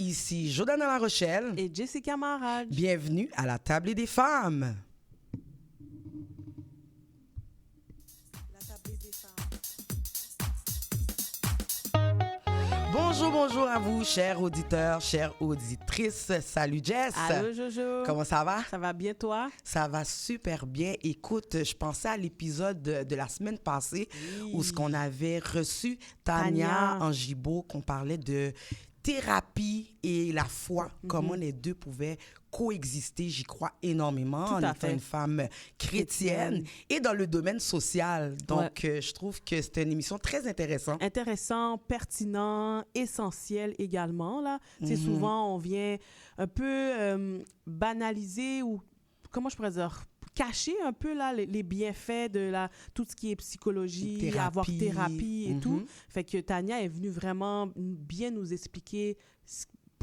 Ici Jordana La Rochelle. Et Jessica Maharaj. Bienvenue à la table des femmes. Bonjour à vous, chers auditeurs, chères auditrices. Salut Jess. Allô Jojo. Comment ça va? Ça va bien toi? Ça va super bien. Écoute, je pensais à l'épisode de la semaine passée où ce qu'on avait reçu Tania Angibault, qu'on parlait de thérapie et la foi, comment les deux pouvaient coexister. J'y crois énormément en étant une femme chrétienne et dans le domaine social. Donc, je trouve que c'était une émission très intéressante. Intéressant, pertinent, essentiel également. Là. Souvent, on vient un peu banaliser ou, comment je pourrais dire, cacher un peu là, les bienfaits de tout ce qui est psychologie, avoir thérapie et tout. Fait que Tania est venue vraiment bien nous expliquer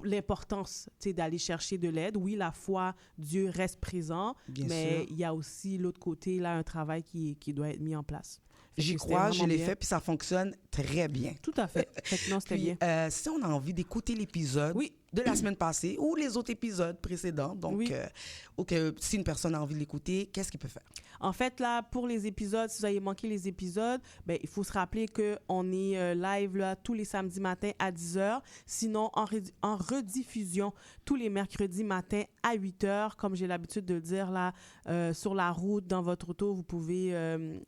l'importance d'aller chercher de l'aide. Oui, la foi, Dieu reste présent, mais il y a aussi l'autre côté, là, un travail qui doit être mis en place. J'y crois, je l'ai fait, puis ça fonctionne très bien. Tout à fait. Fait que non, c'était bien. Si on a envie d'écouter l'épisode de la semaine passée ou les autres épisodes précédents, donc si une personne a envie de l'écouter, qu'est-ce qu'il peut faire? En fait, là, pour les épisodes, si vous avez manqué les épisodes, ben, il faut se rappeler qu'on est live là, tous les samedis matins à 10h. Sinon, en rediffusion tous les mercredis matins à 8h. Comme j'ai l'habitude de le dire, là, sur la route, dans votre auto, vous pouvez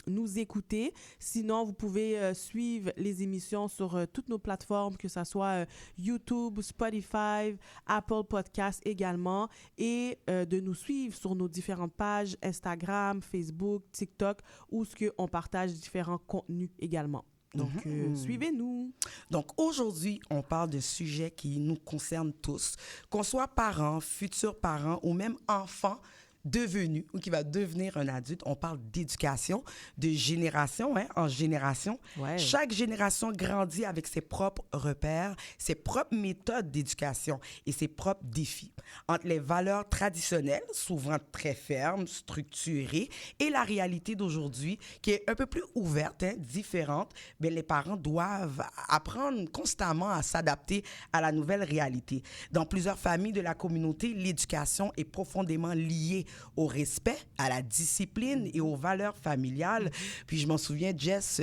nous écouter. Sinon, vous pouvez suivre les émissions sur toutes nos plateformes, que ce soit YouTube, Spotify, Apple Podcasts également, et de nous suivre sur nos différentes pages Instagram, Facebook, TikTok, où on partage différents contenus également. Donc, suivez-nous. Donc, aujourd'hui, on parle de sujets qui nous concernent tous, qu'on soit parents, futurs parents ou même enfants devenu ou qui va devenir un adulte. On parle d'éducation, de génération en génération. Ouais. Chaque génération grandit avec ses propres repères, ses propres méthodes d'éducation et ses propres défis. Entre les valeurs traditionnelles, souvent très fermes, structurées, et la réalité d'aujourd'hui, qui est un peu plus ouverte, différente, bien, les parents doivent apprendre constamment à s'adapter à la nouvelle réalité. Dans plusieurs familles de la communauté, l'éducation est profondément liée au respect, à la discipline et aux valeurs familiales. Puis je m'en souviens, Jess,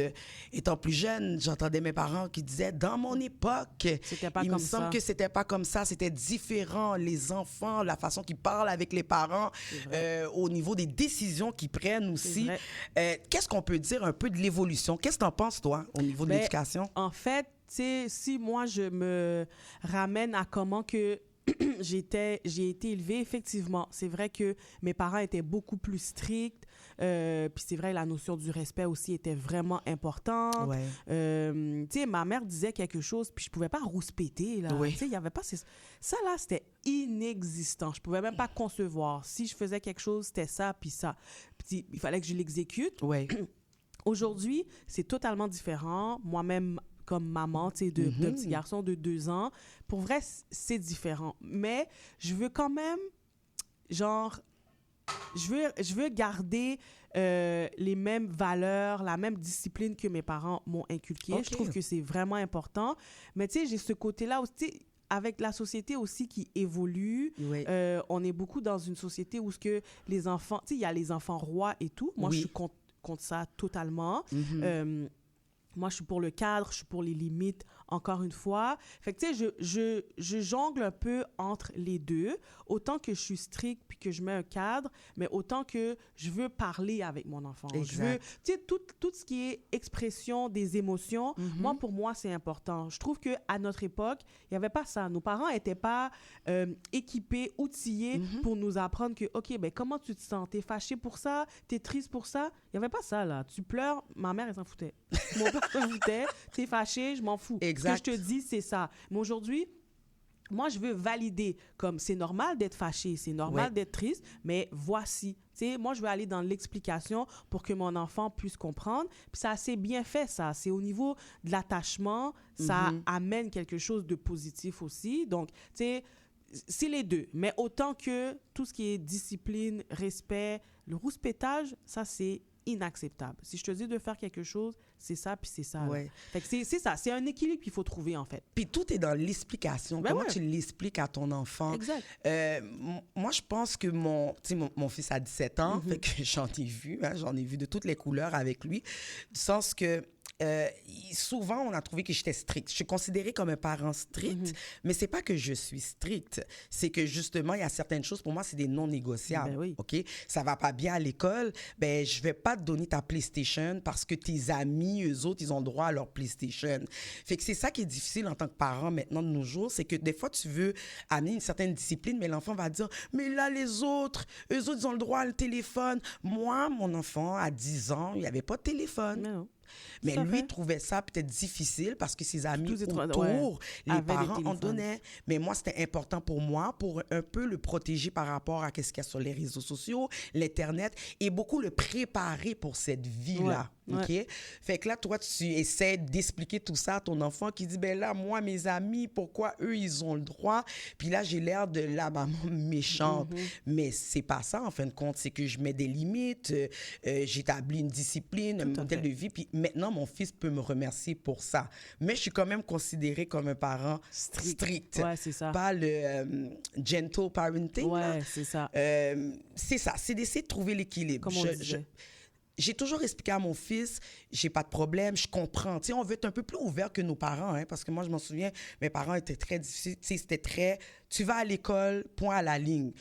étant plus jeune, j'entendais mes parents qui disaient, dans mon époque, il me semble que c'était pas comme ça, c'était différent. Les enfants, la façon qu'ils parlent avec les parents, au niveau des décisions qu'ils prennent aussi. Qu'est-ce qu'on peut dire un peu de l'évolution? Qu'est-ce que tu en penses, toi, au niveau de l'éducation? En fait, si moi, je me ramène à comment que j'ai été élevée, effectivement. C'est vrai que mes parents étaient beaucoup plus stricts. Puis c'est vrai, la notion du respect aussi était vraiment importante. Ma mère disait quelque chose, puis je pouvais pas rouspéter. Il y avait pas... Ça, là, c'était inexistant. Je pouvais même pas concevoir. Si je faisais quelque chose, c'était ça, puis ça. Puis il fallait que je l'exécute. Aujourd'hui, c'est totalement différent. Moi-même, comme maman, d'un petit garçon de 2 ans. Pour vrai, c'est différent. Mais je veux quand même, je veux garder les mêmes valeurs, la même discipline que mes parents m'ont inculquée. Je trouve que c'est vraiment important. Mais j'ai ce côté-là aussi, avec la société aussi qui évolue. On est beaucoup dans une société où les enfants, il y a les enfants rois et tout. Moi, je suis contre ça totalement. Moi, je suis pour le cadre, je suis pour les limites, encore une fois. Fait que, je jongle un peu entre les deux. Autant que je suis stricte puis que je mets un cadre, mais autant que je veux parler avec mon enfant. Exact. Je veux, tout ce qui est expression des émotions, pour moi, c'est important. Je trouve qu'à notre époque, il n'y avait pas ça. Nos parents n'étaient pas équipés, outillés pour nous apprendre que, OK, ben, comment tu te sens? T'es fâché pour ça? T'es triste pour ça? Il n'y avait pas ça, là. Tu pleures, ma mère, elle s'en foutait. Mon père s'en foutait. T'es fâché, je m'en fous. Exact. Ce que je te dis, c'est ça. Mais aujourd'hui, moi, je veux valider comme c'est normal d'être fâché, c'est normal d'être triste, mais voici. Moi, je veux aller dans l'explication pour que mon enfant puisse comprendre. Puis ça, c'est bien fait, ça. C'est au niveau de l'attachement, ça amène quelque chose de positif aussi. Donc, c'est les deux. Mais autant que tout ce qui est discipline, respect, le rouspétage, ça, c'est inacceptable. Si je te dis de faire quelque chose, c'est ça, puis c'est ça. Ouais. Fait que c'est ça, c'est un équilibre qu'il faut trouver, en fait. Puis tout est dans l'explication. Ben Comment ouais. tu l'expliques à ton enfant? Exact. Moi, je pense que mon fils a 17 ans, fait que j'en ai vu de toutes les couleurs avec lui, du sens que souvent, on a trouvé que j'étais stricte. Je suis considérée comme un parent strict, mais c'est pas que je suis stricte. C'est que justement, il y a certaines choses, pour moi, c'est des non négociables. Ben oui. OK? Ça va pas bien à l'école, ben je vais pas te donner ta PlayStation parce que tes amis, eux autres, ils ont droit à leur PlayStation. Fait que c'est ça qui est difficile en tant que parent maintenant de nos jours, c'est que des fois, tu veux amener une certaine discipline, mais l'enfant va dire, mais là, les autres, eux autres, ils ont le droit au téléphone. Moi, mon enfant, à 10 ans, il n'y avait pas de téléphone. Mais non. Mais Tout à lui fait. trouvait ça peut-être difficile parce que ses amis Tous les trois- autour, ouais, les avaient des parents en téléphones. donnaient. Mais moi, c'était important pour moi pour un peu le protéger par rapport à ce qu'il y a sur les réseaux sociaux, l'Internet, et beaucoup le préparer pour cette vie-là. Ouais, OK? Fait que là, toi, tu essaies d'expliquer tout ça à ton enfant qui dit, ben là, moi, mes amis, pourquoi eux, ils ont le droit? Puis là, j'ai l'air de la maman méchante. Mais c'est pas ça, en fin de compte. C'est que je mets des limites, j'établis une discipline, un Tout à modèle fait. de vie. Puis maintenant, mon fils peut me remercier pour ça. Mais je suis quand même considérée comme un parent strict. Ouais, c'est ça. Pas le gentle parenting. là. Ouais, c'est ça. C'est ça, c'est d'essayer de trouver l'équilibre. Comme on disait. J'ai toujours expliqué à mon fils, j'ai pas de problème, je comprends. Tu sais, on veut être un peu plus ouvert que nos parents, hein, parce que moi, je m'en souviens, mes parents étaient très difficiles. Tu sais, c'était très, tu vas à l'école, point à la ligne.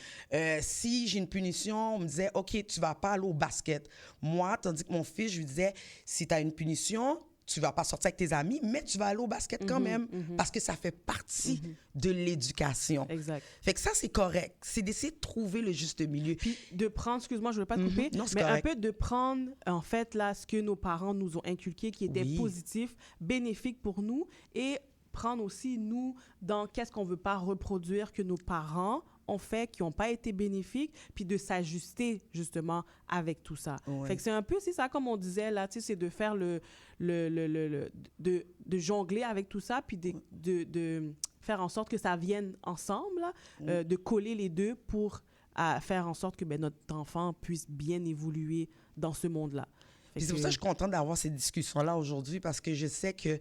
Si j'ai une punition, on me disait, OK, tu vas pas aller au basket. Moi, tandis que mon fils, je lui disais, si tu as une punition, tu vas pas sortir avec tes amis, mais tu vas aller au basket quand même, parce que ça fait partie de l'éducation. Exact. Fait que ça, c'est correct. C'est d'essayer de trouver le juste milieu. Puis de prendre, excuse-moi, je ne veux pas te couper, Non, c'est mais correct. un peu de prendre, en fait, là, ce que nos parents nous ont inculqué, qui était Oui. positif, bénéfique pour nous, et prendre aussi, nous, dans qu'est-ce qu'on ne veut pas reproduire que nos parents ont fait, qui n'ont pas été bénéfiques, puis de s'ajuster, justement, avec tout ça. Ouais. Fait que c'est un peu, c'est ça, comme on disait, là, tu sais, c'est de faire de jongler avec tout ça, puis de faire en sorte que ça vienne ensemble, là, de coller les deux pour faire en sorte que ben, notre enfant puisse bien évoluer dans ce monde-là. Fait Puis c'est pour ça que je suis contente d'avoir ces discussions-là aujourd'hui parce que je sais qu'il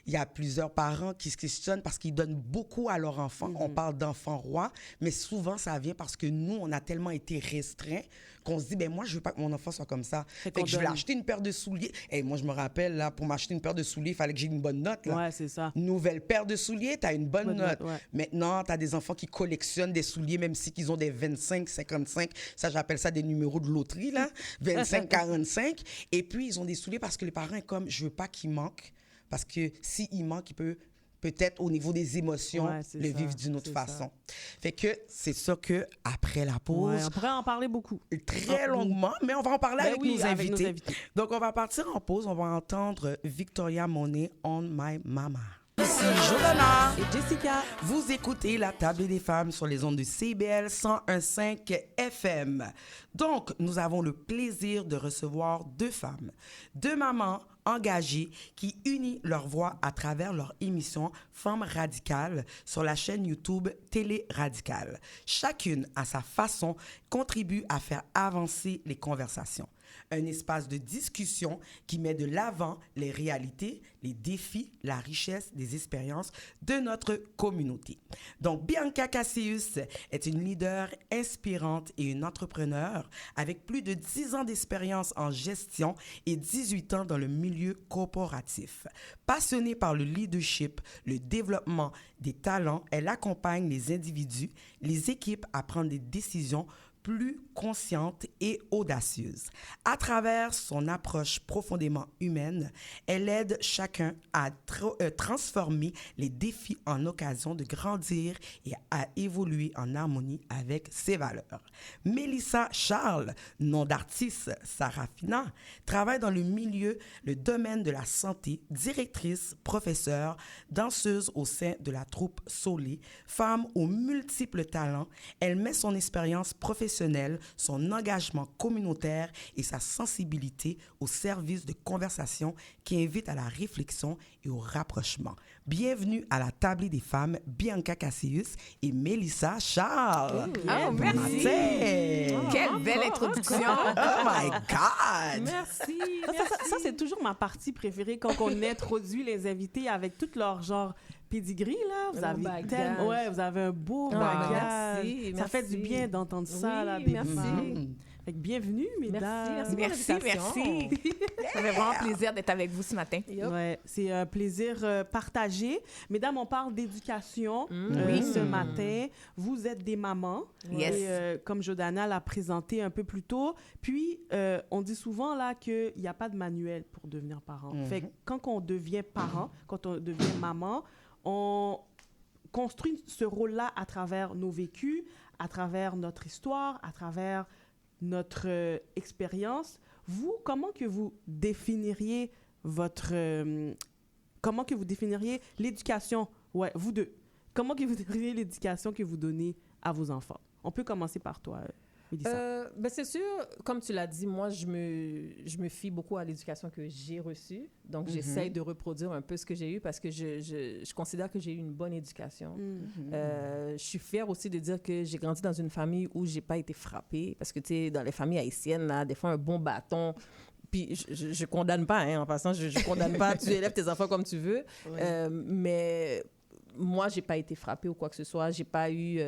y a plusieurs parents qui se questionnent parce qu'ils donnent beaucoup à leur enfant. On parle d'enfants rois, mais souvent, ça vient parce que nous, on a tellement été restreints qu'on se dit, ben moi, je veux pas que mon enfant soit comme ça. Fait qu'on que je vais donne. acheter une paire de souliers. Et moi, je me rappelle, là, pour m'acheter une paire de souliers, il fallait que j'ai une bonne note. Là. Ouais, c'est ça. Nouvelle paire de souliers, tu as une bonne Bonne note. note, ouais. Maintenant, tu as des enfants qui collectionnent des souliers, même si qu'ils ont des 25, 55. Ça, j'appelle ça des numéros de loterie, là. 25, 45. Et puis, ils ont des souliers parce que les parents sont comme, je veux pas qu'il manque. Parce que s'il manque, il peut peut-être au niveau des émotions Ouais, c'est le ça, vivre d'une autre c'est façon. ça. Fait que c'est ça que après la pause, Ouais, on pourrait en parler beaucoup. très longuement, mais on va en parler Ben avec, oui, nos avec invités. nos invités. Donc, on va partir en pause. On va entendre Victoria Monet, On My Mama. Ici Johanna. Et Jessica, Vous écoutez La Table des Femmes sur les ondes de CBL 101.5 FM. Donc, nous avons le plaisir de recevoir deux femmes, deux mamans engagées qui unissent leur voix à travers leur émission Femmes radicales sur la chaîne YouTube Télé Radicale. Chacune, à sa façon, contribue à faire avancer les conversations. Un espace de discussion qui met de l'avant les réalités, les défis, la richesse des expériences de notre communauté. Donc, Bianca Cassius est une leader inspirante et une entrepreneure avec plus de 10 ans d'expérience en gestion et 18 ans dans le milieu corporatif. Passionnée par le leadership, le développement des talents, elle accompagne les individus, les équipes à prendre des décisions plus consciente et audacieuse. À travers son approche profondément humaine, elle aide chacun à transformer les défis en occasion de grandir et à évoluer en harmonie avec ses valeurs. Mélissa Charles, nom d'artiste Sarafina, travaille dans le domaine de la santé, directrice, professeure, danseuse au sein de la troupe Solé, femme aux multiples talents. Elle met son expérience professionnelle, son engagement communautaire et sa sensibilité au service de conversations qui invitent à la réflexion et au rapprochement. Bienvenue à la table des femmes, Bianca Cassius et Mélissa Charles. Oh, merci. Quelle belle introduction. Oh my God! Merci. Ça, c'est toujours ma partie préférée quand on introduit les invités avec tout leur genre pedigree, là. Vous avez tellement... Ouais, vous avez un beau bagage. Merci. Ça fait du bien d'entendre ça, là, des femmes. Fait que bienvenue, mesdames. Merci. Ça fait vraiment plaisir d'être avec vous ce matin. Ouais, c'est un plaisir partagé. Mesdames, on parle d'éducation Oui. ce matin. Vous êtes des mamans. Yes. Et, comme Jordana l'a présenté un peu plus tôt. Puis, on dit souvent là qu'il n'y a pas de manuel pour devenir parent. Fait que quand on devient parent, quand on devient maman, on construit ce rôle-là à travers nos vécus, à travers notre histoire, à travers notre expérience. Vous, comment que vous définiriez comment que vous définiriez l'éducation? Ouais, vous deux. Comment que vous définiriez l'éducation que vous donnez à vos enfants? On peut commencer par toi, Mélissa. Ben c'est sûr, comme tu l'as dit, moi, je me fie beaucoup à l'éducation que j'ai reçue. Donc, j'essaye de reproduire un peu ce que j'ai eu parce que je considère que j'ai eu une bonne éducation. Je suis fière aussi de dire que j'ai grandi dans une famille où j'ai pas été frappée. Parce que, tu sais, dans les familles haïtiennes, là, des fois, un bon bâton... Puis, je condamne pas, hein, en passant, je condamne pas. Tu élèves tes enfants comme tu veux. Oui. Mais... Moi, j'ai pas été frappée ou quoi que ce soit. J'ai pas eu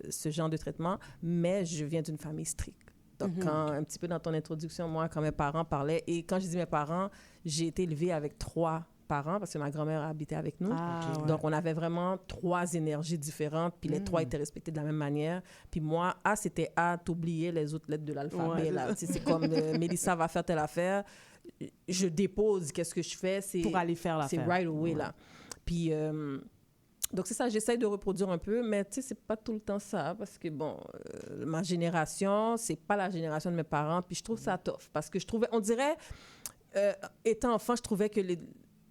ce genre de traitement, mais je viens d'une famille stricte. Donc, quand, un petit peu dans ton introduction, moi, quand mes parents parlaient, et quand je dis mes parents, j'ai été élevée avec 3 parents parce que ma grand-mère habitait avec nous. Ouais. Donc, on avait vraiment 3 énergies différentes, puis les 3 étaient respectés de la même manière. Puis moi, A, c'était A, t'oubliais les autres lettres de l'alphabet. Là. C'est comme Mélissa va faire telle affaire. Je dépose, qu'est-ce que je fais? Pour aller faire l'affaire. C'est right away, là. Puis... donc, c'est ça, j'essaie de reproduire un peu, mais tu sais, c'est pas tout le temps ça, parce que, bon, ma génération, c'est pas la génération de mes parents, puis je trouve ça tough, parce que je trouvais, on dirait, étant enfant, je trouvais que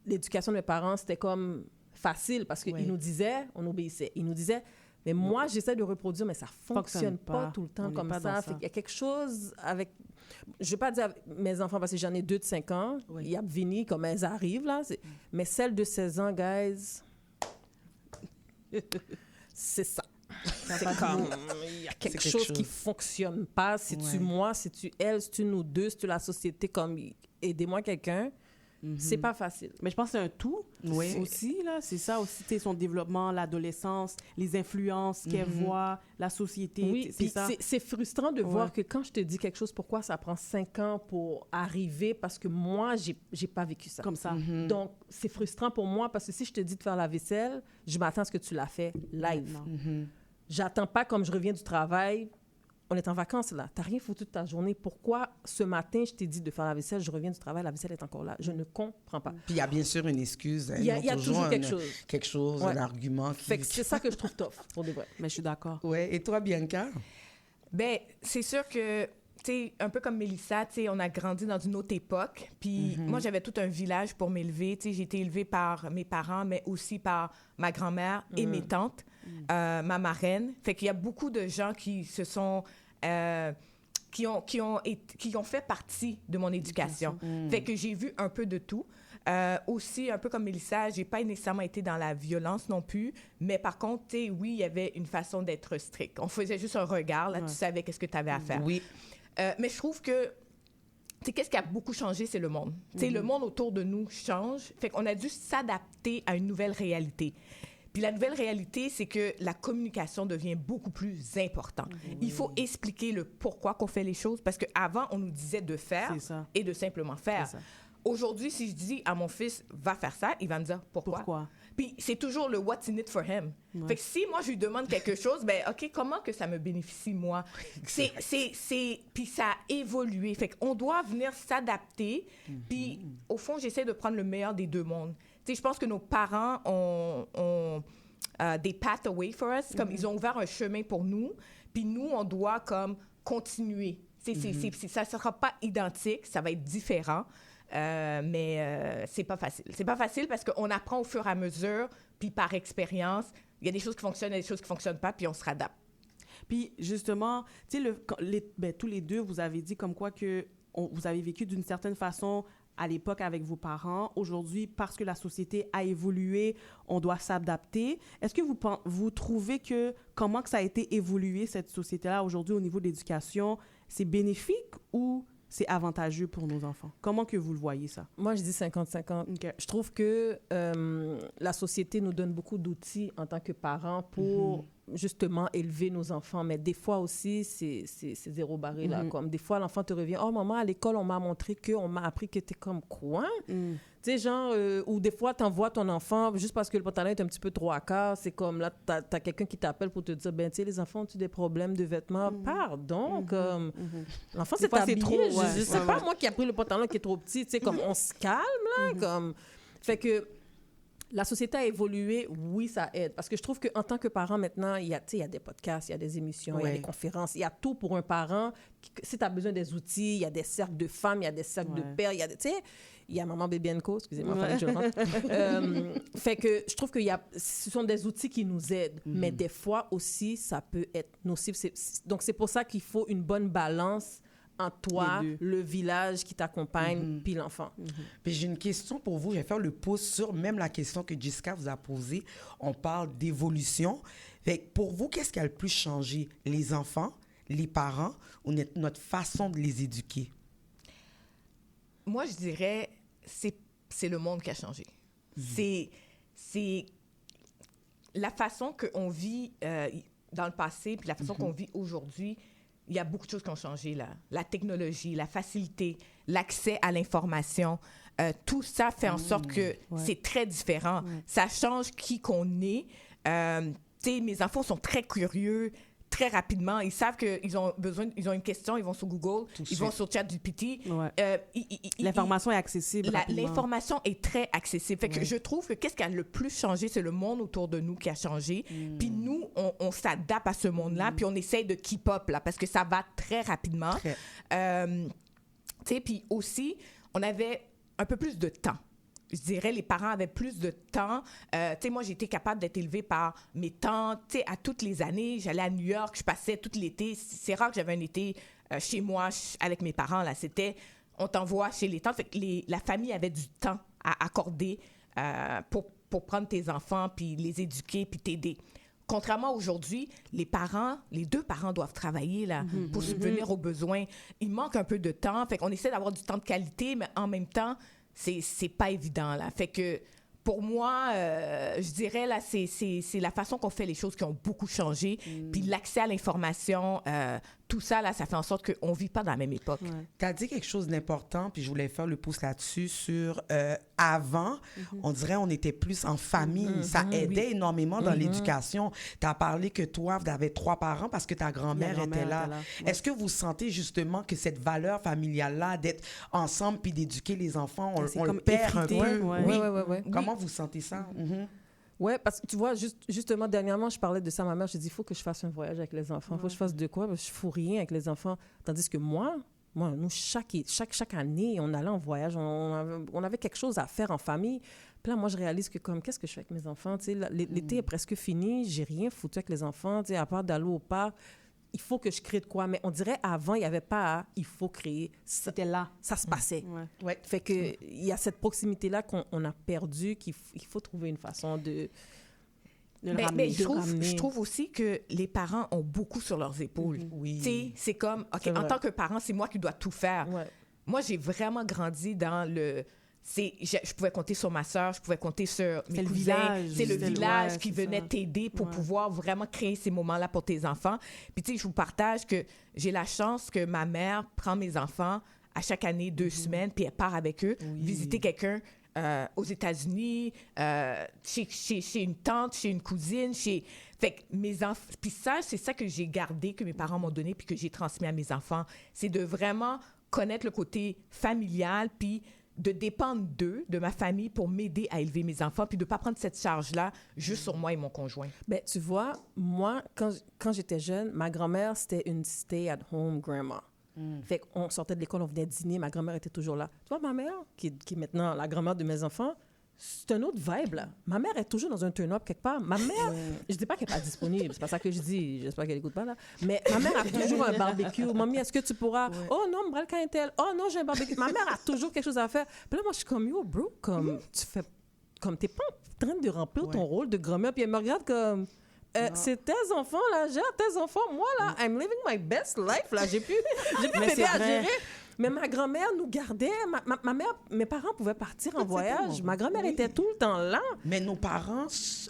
l'éducation de mes parents, c'était comme facile, parce qu'ils nous disaient, on obéissait, ils nous disaient, mais moi, j'essaie de reproduire, mais ça fonctionne pas tout le temps comme ça. Fait qu'il y a quelque chose avec... Je vais pas dire mes enfants, parce que j'en ai 2 de 5 ans, il y a Vini, comme elles arrivent, là, mais celle de 16 ans, guys... C'est ça. C'est comme, il y a quelque chose qui fonctionne pas. C'est-tu moi, c'est-tu elle, c'est-tu nous deux, c'est-tu la société, comme aidez-moi quelqu'un. C'est pas facile. Mais je pense que c'est un tout aussi, là. C'est ça aussi, tu sais, son développement, l'adolescence, les influences qu'elle voit, la société. Oui, c'est ça. C'est frustrant de voir que quand je te dis quelque chose, pourquoi ça prend 5 ans pour arriver, parce que moi, j'ai pas vécu ça. Comme ça. Donc, c'est frustrant pour moi, parce que si je te dis de faire la vaisselle, je m'attends à ce que tu la fais live. J'attends pas comme je reviens du travail. On est en vacances, là. Tu n'as rien foutu de ta journée. Pourquoi, ce matin, je t'ai dit de faire la vaisselle, je reviens du travail, la vaisselle est encore là? Je ne comprends pas. Puis il y a bien sûr une excuse. Il y a toujours quelque chose. Un argument. Fait que c'est ça que je trouve tough, pour de vrai. Mais je suis d'accord. Ouais. Et toi, Bianca? Ben, c'est sûr que, tu sais, un peu comme Mélissa, tu sais, on a grandi dans une autre époque. Puis moi, j'avais tout un village pour m'élever. Tu sais, j'ai été élevée par mes parents, mais aussi par ma grand-mère et mes tantes, ma marraine. Fait qu'il y a beaucoup de gens qui se sont... qui ont fait partie de mon éducation. Fait que j'ai vu un peu de tout. Aussi, un peu comme Mélissa, j'ai pas nécessairement été dans la violence non plus, mais par contre, tu sais, oui, il y avait une façon d'être strict. On faisait juste un regard, là, tu savais qu'est-ce que tu avais à faire. Oui. Mais je trouve que, tu sais, qu'est-ce qui a beaucoup changé, c'est le monde. Tu sais, le monde autour de nous change. Fait qu'on a dû s'adapter à une nouvelle réalité. Puis la nouvelle réalité, c'est que la communication devient beaucoup plus importante. Il faut expliquer le pourquoi qu'on fait les choses, parce qu'avant, on nous disait de faire et de simplement faire. Aujourd'hui, si je dis à mon fils, va faire ça, il va me dire pourquoi? Puis c'est toujours le what's in it for him. Fait que si moi, je lui demande quelque chose, ben OK, comment que ça me bénéficie, moi? Puis ça a évolué. Fait qu'on doit venir s'adapter. Puis au fond, j'essaie de prendre le meilleur des deux mondes. Tu sais, je pense que nos parents ont des pathways for us, comme ils ont ouvert un chemin pour nous, puis nous, on doit comme continuer. Ça ne sera pas identique, ça va être différent, mais c'est pas facile. C'est pas facile parce qu'on apprend au fur et à mesure, puis par expérience, il y a des choses qui fonctionnent, il y a des choses qui fonctionnent pas, puis on se réadapte. Puis justement, tu sais, tous les deux, vous avez dit comme quoi que vous avez vécu d'une certaine façon à l'époque avec vos parents. Aujourd'hui, parce que la société a évolué, on doit s'adapter. Est-ce que vous trouvez que comment que ça a été évolué, cette société-là, aujourd'hui, au niveau de l'éducation, c'est bénéfique ou c'est avantageux pour nos enfants? Comment que vous le voyez, ça? Moi, je dis 50-50. OK. Je trouve que la société nous donne beaucoup d'outils en tant que parents pour justement élever nos enfants. Mais des fois aussi, c'est zéro barré, là. Comme des fois, l'enfant te revient, « Oh, maman, à l'école, on m'a montré on m'a appris que t'es comme quoi? » Tu sais, genre, ou des fois, t'envoies ton enfant juste parce que le pantalon est un petit peu trop à quart. C'est comme là, t'as quelqu'un qui t'appelle pour te dire, ben, tu sais, les enfants ont-tu des problèmes de vêtements? Pardon, comme... L'enfant s'est habillé. Trop, Je sais pas, moi qui ai pris le pantalon qui est trop petit. Tu sais, comme on se calme, là. Comme... Fait que la société a évolué, oui, ça aide. Parce que je trouve qu'en tant que parent, maintenant, il y a des podcasts, il y a des émissions, il y a des conférences, il y a tout pour un parent. Si tu as besoin des outils, il y a des cercles de femmes, il y a des cercles de pères, il y a tu sais, il y a Maman Baby & Co, excusez-moi, fallait que je le rentre. Fait que je trouve que ce sont des outils qui nous aident, mais des fois aussi, ça peut être nocif. Donc, c'est pour ça qu'il faut une bonne balance entre toi, le village qui t'accompagne, puis l'enfant. Puis j'ai une question pour vous. Je vais faire le pouce sur même la question que Jessica vous a posée. On parle d'évolution. Fait que pour vous, qu'est-ce qui a le plus changé? Les enfants, les parents ou notre façon de les éduquer? Moi, je dirais c'est le monde qui a changé. C'est la façon qu'on vit dans le passé puis la façon qu'on vit aujourd'hui. Il y a beaucoup de choses qui ont changé, là. La technologie, la facilité, l'accès à l'information, tout ça fait en sorte que c'est très différent. Ça change qui qu'on est. Tu sais, mes enfants sont très curieux, très rapidement. Ils savent qu'ils ont besoin, ils ont une question, ils vont sur Google, ils vont sur ChatGPT. L'information est accessible rapidement. L'information est très accessible. Fait que je trouve que qu'est-ce qui a le plus changé, c'est le monde autour de nous qui a changé. Puis nous, on s'adapte à ce monde-là, puis on essaye de keep up, là, parce que ça va très rapidement. Tu sais, puis aussi, on avait un peu plus de temps. Je dirais, les parents avaient plus de temps. Tu sais, moi, j'ai été capable d'être élevée par mes tantes. Tu sais, à toutes les années, j'allais à New York, je passais tout l'été. C'est rare que j'avais un été chez moi avec mes parents. Là, c'était, on t'envoie chez les tantes. Fait que la famille avait du temps à accorder pour prendre tes enfants, puis les éduquer, puis t'aider. Contrairement à aujourd'hui, les deux parents doivent travailler là, pour subvenir aux besoins. Il manque un peu de temps. Fait qu'on essaie d'avoir du temps de qualité, mais en même temps, c'est pas évident, là. Fait que, pour moi, je dirais, là, c'est la façon qu'on fait les choses qui ont beaucoup changé. Puis l'accès à l'information, tout ça, là, ça fait en sorte qu'on ne vit pas dans la même époque. Tu as dit quelque chose d'important, puis je voulais faire le pouce là-dessus, sur avant, on dirait on était plus en famille. Ça aidait énormément dans l'éducation. Tu as parlé que toi, vous avez 3 parents parce que ta grand-mère était là. Est-ce que vous sentez justement que cette valeur familiale-là, d'être ensemble puis d'éduquer les enfants, on le perd un peu? Oui. Comment vous sentez ça? Oui, parce que tu vois, justement, dernièrement, je parlais de ça à ma mère. Je dis, il faut que je fasse un voyage avec les enfants. Il faut que je fasse de quoi? Parce que je ne fous rien avec les enfants. Tandis que moi, nous, chaque année, on allait en voyage. On avait quelque chose à faire en famille. Puis là, moi, je réalise que qu'est-ce que je fais avec mes enfants? Tu sais, l'été est presque fini. J'ai rien foutu avec les enfants, tu sais, à part d'aller au parc. Il faut que je crée de quoi. Mais on dirait, avant, il n'y avait pas il faut créer. C'était là. Ça se passait. Fait que il y a cette proximité-là qu'on a perdue, qu'il faut trouver une façon de mais je trouve aussi que les parents ont beaucoup sur leurs épaules. Oui. Tu sais, c'est comme, OK, en tant que parent, c'est moi qui dois tout faire. Moi, j'ai vraiment grandi dans le... je pouvais compter sur ma sœur, je pouvais compter sur mes cousins. C'est le village qui venait t'aider pour pouvoir vraiment créer ces moments-là pour tes enfants. Puis, tu sais, je vous partage que j'ai la chance que ma mère prend mes enfants à chaque année 2 semaines, puis elle part avec eux visiter quelqu'un aux États-Unis, chez une tante, chez une cousine, Fait que mes enfants... Puis ça, c'est ça que j'ai gardé, que mes parents m'ont donné, puis que j'ai transmis à mes enfants. C'est de vraiment connaître le côté familial, puis de dépendre d'eux, de ma famille, pour m'aider à élever mes enfants, puis de ne pas prendre cette charge-là juste sur moi et mon conjoint. Bien, tu vois, moi, quand j'étais jeune, ma grand-mère, c'était une stay-at-home grandma. Fait qu'on sortait de l'école, on venait dîner, ma grand-mère était toujours là. Tu vois, ma mère, qui est maintenant la grand-mère de mes enfants, c'est un autre vibe, là. Ma mère est toujours dans un turn-up quelque part. Ma mère, je dis pas qu'elle n'est pas disponible, c'est pas ça que je dis, j'espère qu'elle écoute pas, là. Mais ma mère a toujours un barbecue. Mamie, est-ce que tu pourras... Oh non, m'bral quand tel. Oh non, j'ai un barbecue. Ma mère a toujours quelque chose à faire. Puis là, moi, je suis comme, yo, bro, comme, tu fais... Comme, t'es pas en train de remplir ton rôle de grand-mère. Puis elle me regarde comme... c'est tes enfants, là, gère tes enfants. Moi, là, I'm living my best life, là. J'ai plus bébé à gérer. Mais ma grand-mère nous gardait. Ma mère, mes parents pouvaient partir en voyage. Ma grand-mère était tout le temps là. Mais nos parents,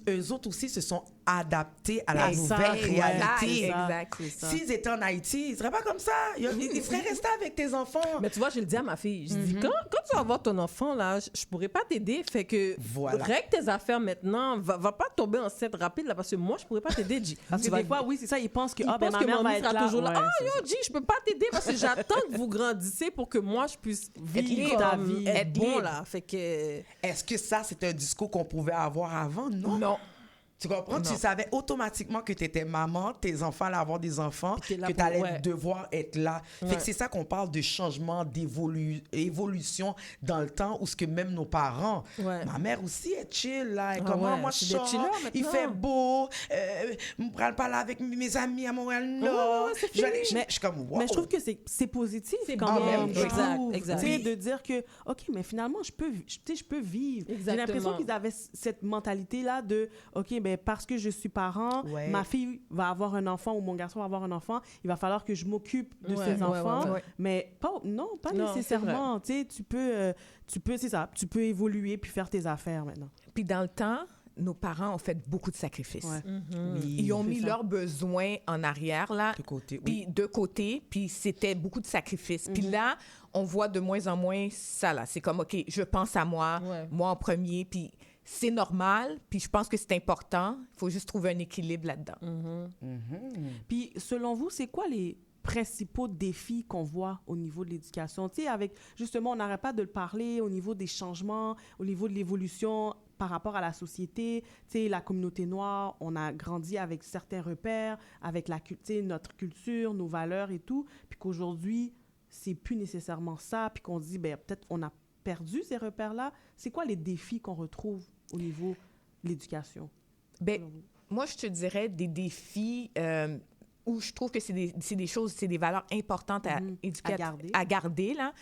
eux autres aussi, se sont adaptés à la nouvelle réalité. Exact. S'ils étaient en Haïti, ils ne seraient pas comme ça. Ils seraient restés avec tes enfants. Mais tu vois, je le dis à ma fille. Je dis, quand tu vas avoir ton enfant, là, je ne pourrais pas t'aider. Fait que règle tes affaires maintenant. Va pas tomber enceinte rapide, là, parce que moi, je ne pourrais pas t'aider, G. Parce que des fois, oui, c'est ça, ils pensent que, ma mère va être sera là. toujours là. Ah, yo, G, je ne peux pas t'aider parce que j'attends que vous grandissiez pour que moi, je puisse vivre ta vie. Être bon, là. Fait que... Est-ce que ça, c'est un discours qu'on pouvait avoir avant? Non. Non. Tu comprends? Tu savais automatiquement que tu étais maman, tes enfants allaient avoir des enfants, que tu pour- allais devoir être là. Fait que c'est ça qu'on parle de changement, d'évolution dans le temps où ce que même nos parents... Ouais. Ma mère aussi est chill, là. Ah Comment ouais, moi, je c'est des sors, chillers maintenant. il fait beau, je ne parle pas là avec mes amis à Montréal-Nord. Ouais, c'est Je Mais- suis comme, wow. Mais je trouve que c'est positif quand quand même. même, je exact, trouve. exact. Tu sais, Oui. de dire que, OK, mais finalement, je peux vivre. J'ai Exactement. l'impression qu'ils avaient cette mentalité-là de, OK, ben parce que je suis parent, Ouais. ma fille va avoir un enfant ou mon garçon va avoir un enfant, il va falloir que je m'occupe de Ouais, ses ouais, enfants. ouais. Mais pas Non, nécessairement. Tu sais, tu peux, c'est ça, tu peux évoluer puis faire tes affaires maintenant. Puis dans le temps, nos parents ont fait beaucoup de sacrifices. Ouais. Oui. Ils ont C'est mis ça. leurs besoins en arrière, là. De côté, oui. Puis de côté, puis c'était beaucoup de sacrifices. Puis là, on voit de moins en moins ça, là. C'est comme, OK, je pense à moi, Ouais. moi en premier, puis c'est normal, puis je pense que c'est important. Il faut juste trouver un équilibre là-dedans. Puis, selon vous, c'est quoi les principaux défis qu'on voit au niveau de l'éducation? Tu sais, avec, justement, on n'arrête pas de le parler au niveau des changements, au niveau de l'évolution par rapport à la société. Tu sais, la communauté noire, on a grandi avec certains repères, avec tu sais, notre culture, nos valeurs et tout, puis qu'aujourd'hui, c'est plus nécessairement ça, puis qu'on dit, ben peut-être on a perdu ces repères-là. C'est quoi les défis qu'on retrouve au niveau de l'éducation? Ben, moi, je te dirais des défis où je trouve que c'est des choses, c'est des valeurs importantes à éduquer, à garder, là.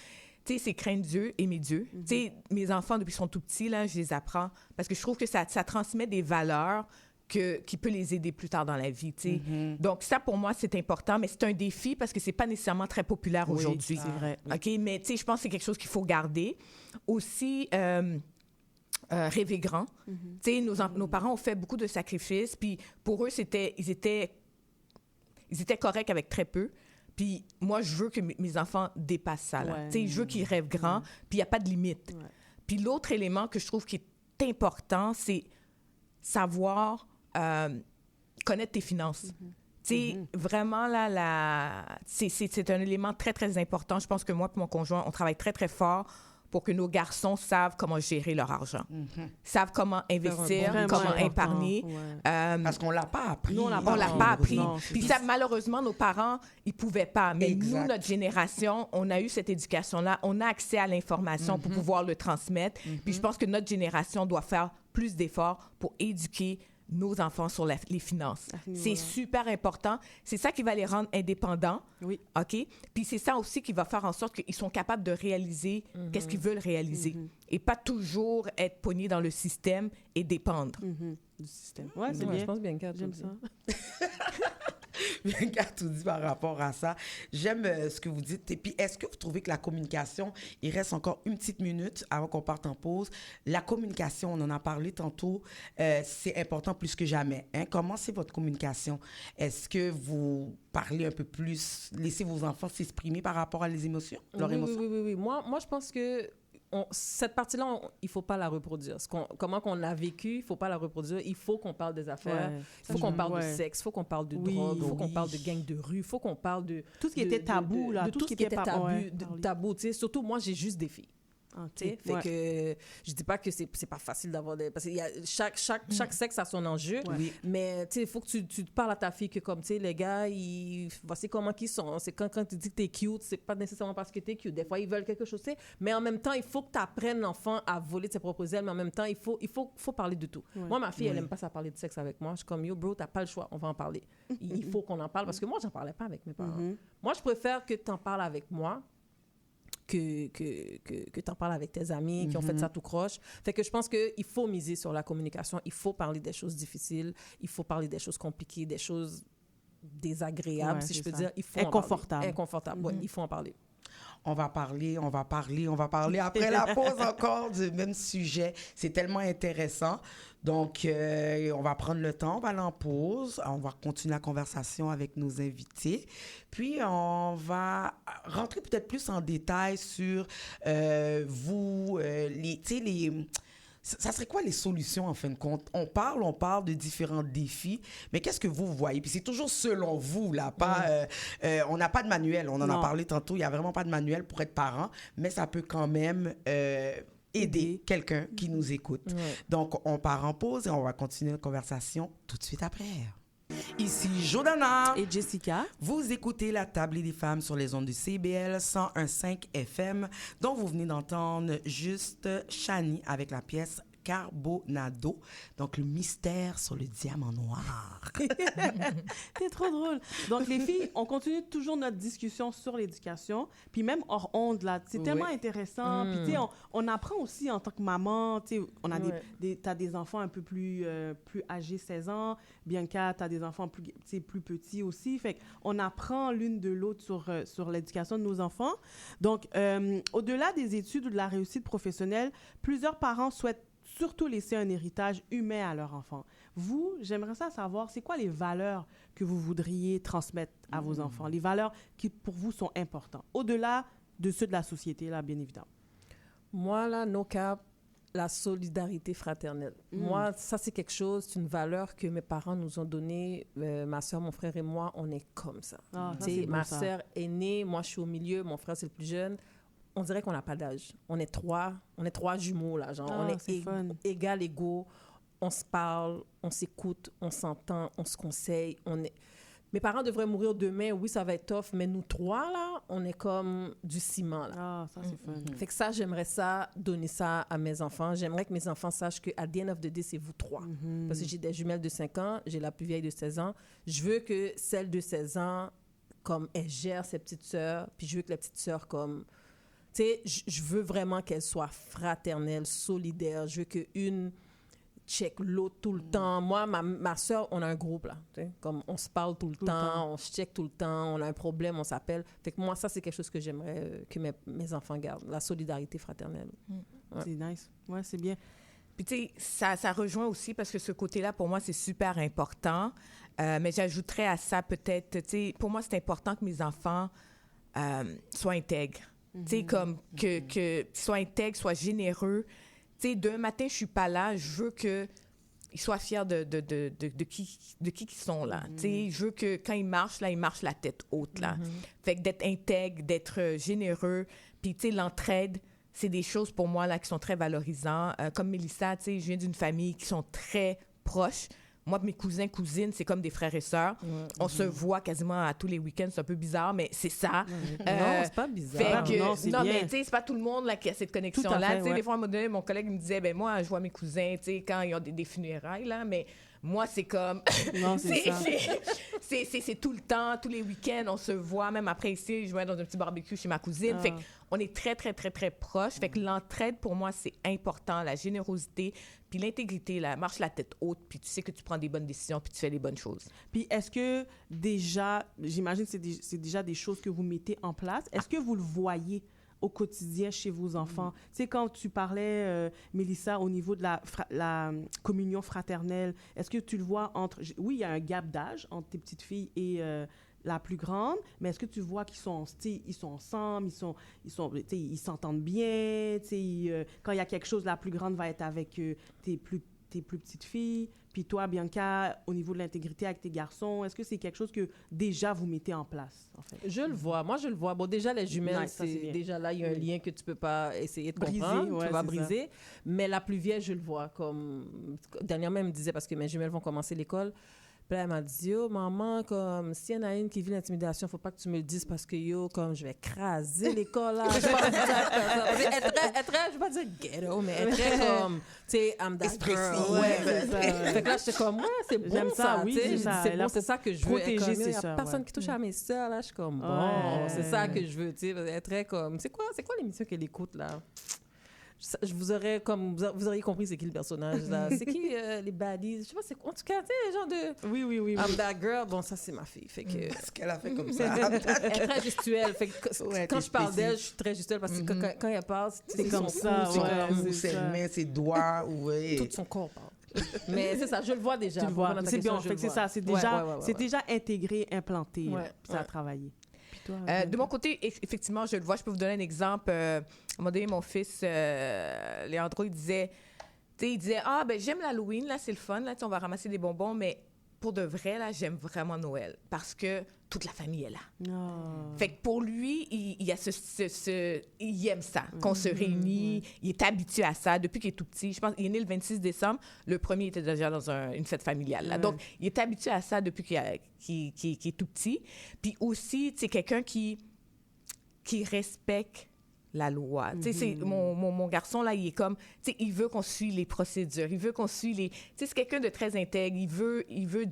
Tu sais, c'est craindre Dieu, aimer Dieu. Tu sais, mes enfants, depuis qu'ils sont tout petits, là, je les apprends parce que je trouve que ça transmet des valeurs qui peut les aider plus tard dans la vie, tu sais. Donc, ça, pour moi, c'est important, mais c'est un défi parce que c'est pas nécessairement très populaire aujourd'hui. c'est vrai. OK? Mais, tu sais, je pense que c'est quelque chose qu'il faut garder. Aussi, rêver grand. Tu sais, nos parents ont fait beaucoup de sacrifices, puis pour eux, ils étaient corrects avec très peu. Puis moi, je veux que mes enfants dépassent ça, là. Ouais. Tu sais, je veux qu'ils rêvent grand, puis il n'y a pas de limite. Ouais. Puis l'autre élément que je trouve qui est important, c'est savoir connaître tes finances. Tu sais, vraiment, là, c'est un élément très, très important. Je pense que moi et mon conjoint, on travaille très, très fort pour que nos garçons savent comment gérer leur argent, savent comment investir, Vraiment comment important. épargner. Ouais. Parce qu'on ne l'a pas appris. Nous, on l'a On l'a pas appris. Non, c'est Puis ça. ça, malheureusement, nos parents, ils pouvaient pas. Mais Exact. nous, notre génération, on a eu cette éducation-là. On a accès à l'information pour pouvoir le transmettre. Puis je pense que notre génération doit faire plus d'efforts pour éduquer nos enfants sur les finances. À ce niveau-là. C'est super important. C'est ça qui va les rendre indépendants. Oui. OK? Puis c'est ça aussi qui va faire en sorte qu'ils sont capables de réaliser qu'est-ce qu'ils veulent réaliser. Et pas toujours être pognés dans le système et dépendre. Du système. Ouais, c'est Ouais, bien. je pense bien qu'elle J'aime ça. Bien qu'à tout dit par rapport à ça. J'aime ce que vous dites. Et puis, est-ce que vous trouvez que la communication, il reste encore une petite minute avant qu'on parte en pause. La communication, on en a parlé tantôt, c'est important plus que jamais. Hein? Comment c'est votre communication? Est-ce que vous parlez un peu plus, laissez vos enfants s'exprimer par rapport à les émotions, leurs émotions? Oui. Moi, je pense que cette partie-là, il ne faut pas la reproduire. Comment qu'on a vécu, il ne faut pas la reproduire. Il faut qu'on parle des affaires. Ouais. Il faut qu'on parle de sexe, il faut qu'on parle de Oui, drogue, il faut oui. qu'on parle de gangs de rue, il faut qu'on parle de... Tout ce qui était tabou, là. De tout ce qui était pas- tabou, ouais, de parler. tabou, tu sais. Surtout, moi, j'ai juste des filles. Tu sais, fait que je dis pas que c'est pas facile d'avoir des... Parce que chaque sexe a son enjeu, mais tu sais, il faut que tu te parles à ta fille que comme, tu sais, les gars, voici comment ils sont. C'est quand tu dis que t'es cute, c'est pas nécessairement parce que t'es cute. Des fois, ils veulent quelque chose, tu sais. Mais en même temps, il faut que tu apprennes l'enfant à voler de ses propres ailes, mais en même temps, il faut parler de tout. Moi, ma fille, elle aime pas ça parler de sexe avec moi. Je suis comme, yo, bro, t'as pas le choix, on va en parler. Il faut qu'on en parle, parce que moi, j'en parlais pas avec mes parents. Moi, je préfère que t'en parles avec moi que tu en parles avec tes amis qui ont fait ça tout croche. Fait que je pense qu'il faut miser sur la communication. Il faut parler des choses difficiles. Il faut parler des choses compliquées, des choses désagréables, si je peux dire. Il faut inconfortable. Inconfortable, il faut en parler. On va parler après la pause encore du même sujet. C'est tellement intéressant. Donc, on va prendre le temps, on va aller en pause, on va continuer la conversation avec nos invités. Puis, on va rentrer peut-être plus en détail sur ça serait quoi les solutions, en fin de compte? On parle de différents défis, mais qu'est-ce que vous voyez? Puis c'est toujours selon vous, là, pas... on n'a pas de manuel, on en a parlé tantôt, il n'y a vraiment pas de manuel pour être parent, mais ça peut quand même aider quelqu'un qui nous écoute. Donc, on part en pause et on va continuer la conversation tout de suite après. Ici Jordana et Jessica. Vous écoutez La Table des femmes sur les ondes du CIBL 101.5 FM, dont vous venez d'entendre juste Shani avec la pièce Carbonado. Donc, le mystère sur le diamant noir. C'est trop drôle. Donc, les filles, on continue toujours notre discussion sur l'éducation. Puis même hors onde, là, c'est tellement intéressant. Puis, tu sais, on apprend aussi en tant que maman. Tu sais, on a t'as des enfants un peu plus âgés, 16 ans. Bianca, t'as des enfants plus petits aussi. Fait qu'on apprend l'une de l'autre sur l'éducation de nos enfants. Donc, au-delà des études ou de la réussite professionnelle, plusieurs parents souhaitent surtout laisser un héritage humain à leur enfant. Vous, j'aimerais ça savoir, c'est quoi les valeurs que vous voudriez transmettre à vos enfants? Les valeurs qui, pour vous, sont importantes, au-delà de ceux de la société, là, bien évidemment. Moi, là, no cap, la solidarité fraternelle. Moi, ça, c'est quelque chose, c'est une valeur que mes parents nous ont donnée. Ma soeur, mon frère et moi, on est comme ça. Ma soeur est née, moi, je suis au milieu, mon frère, c'est le plus jeune. On dirait qu'on n'a pas d'âge. On est trois jumeaux, là, genre. On est égal, égaux. On se parle, on s'écoute, on s'entend, on se conseille. Mes parents devraient mourir demain. Oui, ça va être tough, mais nous trois, là, on est comme du ciment, là. Ah, ça, c'est fun. Fait que ça, j'aimerais donner ça à mes enfants. J'aimerais que mes enfants sachent qu'à the end of the day, c'est vous trois. Parce que j'ai des jumelles de 5 ans, j'ai la plus vieille de 16 ans. Je veux que celle de 16 ans, comme, elle gère ses petites sœurs, puis je veux que la petite sœur, comme... Tu sais, je veux vraiment qu'elle soit fraternelle, solidaire. Je veux qu'une check l'autre tout le temps. Moi, ma soeur, on a un groupe, là. Tu sais, comme on se parle tout le temps, on se check tout le temps, on a un problème, on s'appelle. Fait que moi, ça, c'est quelque chose que j'aimerais que mes enfants gardent, la solidarité fraternelle. C'est nice. Ouais, c'est bien. Puis, tu sais, ça rejoint aussi parce que ce côté-là, pour moi, c'est super important. Mais j'ajouterais à ça peut-être, tu sais, pour moi, c'est important que mes enfants soient intègres. Tu sais, comme que soient intègres, soient généreux. Tu sais, d'un matin, je suis pas là, je veux qu'ils soient fiers de qui ils sont là. Tu sais, je veux que quand ils marchent, là, ils marchent la tête haute, là. Fait que d'être intègre, d'être généreux, puis tu sais, l'entraide, c'est des choses pour moi, là, qui sont très valorisantes. Comme Mélissa, tu sais, je viens d'une famille qui sont très proches. Moi, mes cousins, cousines, c'est comme des frères et sœurs. On se voit quasiment à tous les week-ends. C'est un peu bizarre, mais c'est ça. Non, c'est pas bizarre. Non, mais tu sais, c'est pas tout le monde là, qui a cette connexion-là. Tu sais, des fois, à un moment donné, mon collègue me disait, ben moi, je vois mes cousins, tu sais, quand ils ont des funérailles, là, mais moi, c'est comme... Non, c'est ça. C'est tout le temps, tous les week-ends, on se voit. Même après, ici, je vais dans un petit barbecue chez ma cousine. Fait qu'on est très, très, très, très proches. Fait que l'entraide, pour moi, c'est important. La générosité, puis l'intégrité, là, marche la tête haute, puis tu sais que tu prends des bonnes décisions, puis tu fais les bonnes choses. Puis est-ce que déjà, j'imagine que c'est déjà des choses que vous mettez en place. Est-ce que vous le voyez au quotidien chez vos enfants? Tu sais, quand tu parlais, Mélissa, au niveau de la communion fraternelle, est-ce que tu le vois entre... Oui, il y a un gap d'âge entre tes petites filles et la plus grande, mais est-ce que tu vois qu'ils sont ensemble, ils s'entendent bien, quand il y a quelque chose, la plus grande va être avec tes plus tes plus petites filles? Puis toi, Bianca, au niveau de l'intégrité avec tes garçons, est-ce que c'est quelque chose que déjà vous mettez en place, en fait? Je le vois. Moi, je le vois. Bon, déjà, les jumelles, Nice, ça, c'est bien. déjà là, il y a un lien que tu peux pas essayer de Briser, comprendre. ouais, Tu vas c'est briser. Mais la plus vieille, je le vois. Comme dernièrement, elle me disait, parce que mes jumelles vont commencer l'école, puis là, elle m'a dit, yo, maman, comme, s'il y en a une qui vit l'intimidation, faut pas que tu me le dises parce que, yo, comme, je vais écraser l'école, là. Je vais pas dire ça comme ça. Elle est très, je vais pas dire ghetto, mais elle est très comme, tu sais, I'm that girl. Ouais, c'est ça, ouais. Fait que là, j'étais comme, ouais, c'est bon J'aime ça, oui, tu sais. c'est Je dis, ça. c'est Elle bon, a c'est ça que je veux. protéger Comme, ses il y a sœurs, personne ouais. qui touche à mes sœurs, là. Je suis comme, bon, Ouais. c'est ça que je veux, tu sais. Elle est très comme, c'est quoi l'émission qu'elle écoute, là? Je vous aurais comme vous auriez compris c'est qui le personnage là, c'est qui les baddies, je sais pas c'est quoi, en tout cas tu sais genre de Oui. I'm that girl, bon ça c'est ma fille, fait que Ce qu'elle a fait comme ça. elle est très gestuelle, fait que Ouais, quand t'es je parle d'elle je spécifique. suis très gestuelle parce que quand elle parle C'est comme son ça, cou, c'est ouais. comme Ou c'est ses ça. mains, ses doigts, ouais. tout son corps parle. Mais c'est ça, je le vois déjà. Tu le Pour vois, répondre à ta c'est question, bien. je Fait le que c'est vois. ça, c'est Ouais, déjà, ouais, ouais, c'est ouais. déjà intégré, implanté, Ouais, puis ça a ouais. travaillé. Puis toi, De mon côté, effectivement, je le vois. Je peux vous donner un exemple. À un moment donné, mon fils, Léandro, il disait, ah, ben j'aime l'Halloween, là, c'est le fun, là, tu sais, on va ramasser des bonbons, mais pour de vrai, là, j'aime vraiment Noël parce que toute la famille est là. Oh. Fait que pour lui, il y a il aime ça, qu'on se réunit, il est habitué à ça depuis qu'il est tout petit. Je pense qu'il est né le 26 décembre, le premier était déjà dans une fête familiale. Là. Ouais. Donc, il est habitué à ça depuis qu'il est tout petit. Puis aussi, c'est quelqu'un qui respecte la loi. Tu sais, c'est mon garçon, là, il est comme, tu sais, il veut qu'on suive les procédures, il veut qu'on suive les... Tu sais, c'est quelqu'un de très intègre, il veut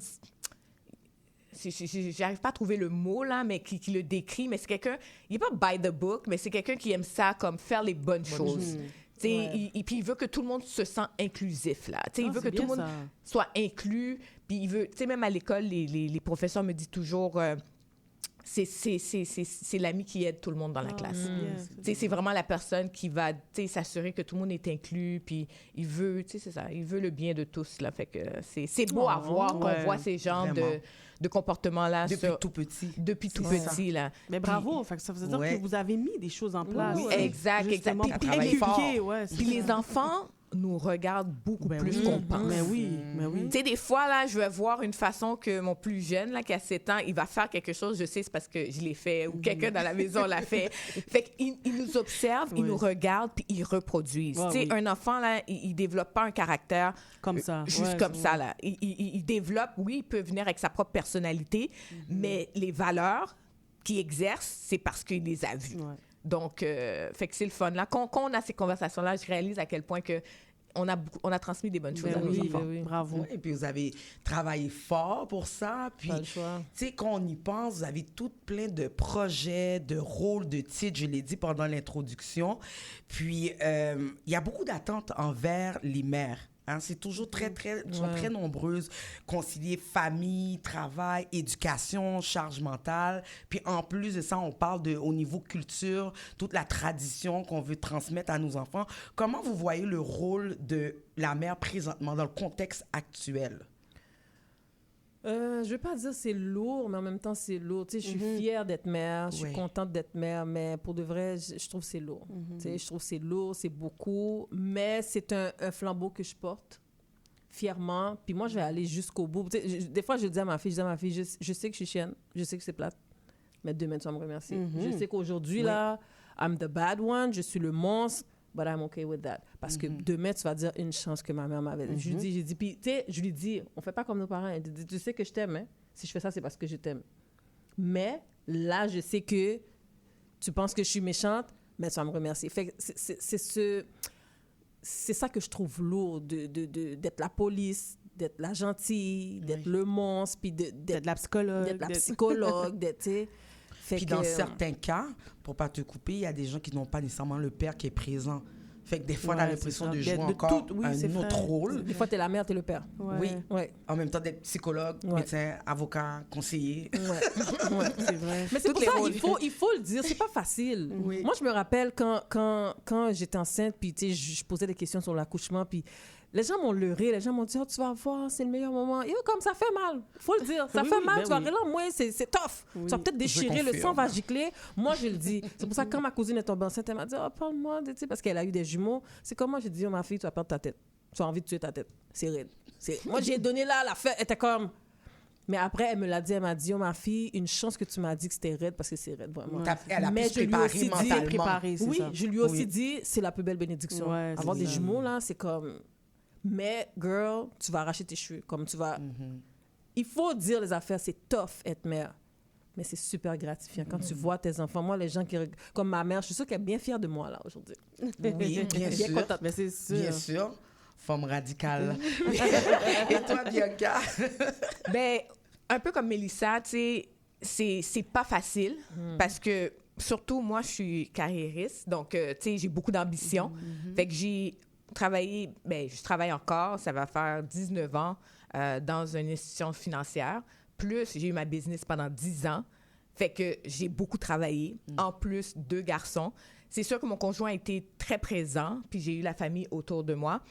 j'arrive pas à trouver le mot, là, mais qui le décrit, mais c'est quelqu'un, il est pas by the book, mais c'est quelqu'un qui aime ça, comme faire les bonnes choses. Tu sais, Ouais. puis il veut que tout le monde se sente inclusif, là. Tu sais, il Ah, veut c'est que tout le bien monde ça. soit inclus, puis il veut, tu sais, même à l'école, les professeurs me disent toujours, c'est l'ami qui aide tout le monde dans la classe. c'est bien, Tu sais, c'est vraiment la personne qui va, tu sais, s'assurer que tout le monde est inclus, puis il veut, tu sais, c'est ça, il veut le bien de tous, là. Fait que c'est beau à voir qu'on ouais, voit ces genres vraiment. de comportements-là Depuis tout petit. depuis tout C'est ça. petit, là. Mais bravo, fait que ça veut dire Ouais. que vous avez mis des choses en place. Oui, exact. Justement, Puis pour travailler inculquer, fort. ouais, c'est Puis ça. les enfants nous regardent beaucoup Ben plus oui. qu'on pense. Mais oui, mais oui. Tu sais, des fois, là, je vais voir une façon que mon plus jeune, là, qui a 7 ans, il va faire quelque chose, je sais, c'est parce que je l'ai fait ou quelqu'un dans la maison l'a fait. Fait qu'il nous observe, il Oui. nous regarde, puis il reproduise. Ouais, Tu sais, oui. un enfant, là, il développe pas un caractère Comme ça. juste Ouais, comme c'est ça, vrai. là. Il développe, oui, il peut venir avec sa propre personnalité, mais les valeurs qu'il exerce, c'est parce qu'il les a vues. Ouais. Donc, fait que c'est le fun. Là, quand on a ces conversations-là, je réalise à quel point que on a transmis des bonnes choses Ben à nos oui, enfants. ben oui. Bravo. Ouais, et puis vous avez travaillé fort pour ça. Puis, Pas le choix. tu sais, quand on y pense, vous avez tout plein de projets, de rôles, de titres, je l'ai dit pendant l'introduction. Puis, il y a beaucoup d'attentes envers les mères. Hein, c'est toujours elles sont très nombreuses. Concilier famille, travail, éducation, charge mentale. Puis en plus de ça, on parle au niveau culture, toute la tradition qu'on veut transmettre à nos enfants. Comment vous voyez le rôle de la mère présentement dans le contexte actuel? Je veux pas dire c'est lourd, mais en même temps c'est lourd. Tu sais, je suis fière d'être mère, je suis Ouais. contente d'être mère, mais pour de vrai, je trouve que c'est lourd. Tu sais, je trouve que c'est lourd, c'est beaucoup, mais c'est un flambeau que je porte fièrement. Puis moi, je vais aller jusqu'au bout. Tu sais, des fois, je dis à ma fille, je sais que je suis chienne, je sais que c'est plate, mais demain, tu vas me remercier. Je sais qu'aujourd'hui, là, I'm the bad one, je suis le monstre, but I'm okay with that. Parce que demain, tu vas dire une chance que ma mère m'avait. J'ai dit, puis tu sais, je lui dis, on fait pas comme nos parents. Elle dit, tu sais que je t'aime, hein? Si je fais ça, c'est parce que je t'aime. Mais là, je sais que tu penses que je suis méchante, mais tu vas me remercier. Fait que c'est ça que je trouve lourd, d'être la police, d'être la gentille, d'être le monstre, puis D'être la psychologue. d'être la psychologue, d'être, tu sais. Fait Puis que, dans certains cas, pour pas te couper, il y a des gens qui n'ont pas nécessairement le père qui est présent. Fait que des fois, on a Ouais, l'impression c'est de ça. jouer De encore tout, oui, c'est un autre vrai. rôle. des fois, t'es la mère, t'es le père. Ouais. Oui. Ouais. En même temps d'être psychologue, Ouais. médecin, avocat, conseiller. Ouais. C'est vrai. Mais c'est Toutes pour les ça rôles. il faut le dire, c'est pas facile. Oui. Moi, je me rappelle quand j'étais enceinte, puis tu sais, je posais des questions sur l'accouchement, puis les gens m'ont leurré, les gens m'ont dit, oh, tu vas voir, c'est le meilleur moment. Et comme ça fait mal, faut le dire, ça Oui, fait oui, mal, ben tu vas oui. là, moi, c'est tough. Oui. Tu vas peut-être déchirer, le confirme. sang va gicler. Moi, je le dis. C'est pour ça que quand ma cousine est tombée enceinte, elle m'a dit, oh, parle-moi, tu sais, parce qu'elle a eu des jumeaux. C'est comme moi, j'ai dit, oh, ma fille, tu vas perdre ta tête. Tu as envie de tuer ta tête. c'est raide. Moi, j'ai donné là, la fête, elle était comme... Mais après, elle m'a dit, oh, ma fille, une chance que tu m'as dit que c'était raide, parce que c'est raide, vraiment. Elle a Mais pu se préparer mentalement. Oui, ça. je lui ai aussi dit, c'est la plus belle bénédiction. Ouais, Avoir c'est des ça. jumeaux, là, c'est comme... Mais, girl, tu vas arracher tes cheveux, comme tu vas... Il faut dire les affaires, c'est tough être mère. Mais c'est super gratifiant quand tu vois tes enfants. Moi, les gens qui... Comme ma mère, je suis sûre qu'elle est bien fière de moi, là, aujourd'hui. Oui, bien sûr. contente. Mais c'est sûr. Bien sûr. Femme radicale. Et toi, Bianca? Ben, un peu comme Mélissa, tu sais, c'est pas facile parce que, surtout, moi, je suis carriériste, donc, tu sais, j'ai beaucoup d'ambition. Fait que j'ai travaillé, ben, je travaille encore, ça va faire 19 ans dans une institution financière. Plus, j'ai eu ma business pendant 10 ans. Fait que j'ai beaucoup travaillé. En plus, 2 garçons. C'est sûr que mon conjoint a été très présent, puis j'ai eu la famille autour de moi.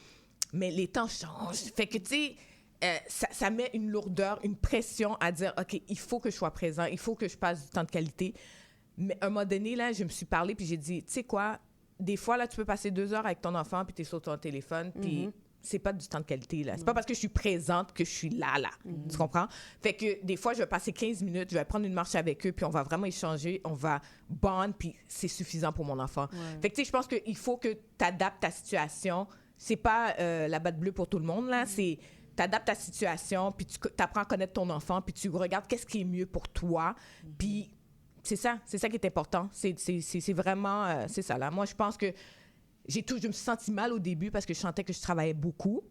Mais les temps changent. Fait que, tu sais, ça met une lourdeur, une pression à dire, OK, il faut que je sois présent, il faut que je passe du temps de qualité. Mais à un moment donné, là, je me suis parlé, puis j'ai dit, tu sais quoi, des fois, là, tu peux passer 2 heures avec ton enfant, puis tu es sur ton téléphone, puis c'est pas du temps de qualité, là. C'est pas parce que je suis présente que je suis là. Tu comprends? Fait que des fois, je vais passer 15 minutes, je vais prendre une marche avec eux, puis on va vraiment échanger, on va bond, puis c'est suffisant pour mon enfant. Fait que, tu sais, je pense qu'il faut que tu adaptes ta situation. C'est pas la batte bleue pour tout le monde, là. C'est... Tu adaptes ta situation, puis tu apprends à connaître ton enfant, puis tu regardes qu'est-ce qui est mieux pour toi. Puis c'est ça qui est important. C'est vraiment... c'est ça, là. Moi, je pense que je me suis sentie mal au début parce que je sentais que je travaillais beaucoup.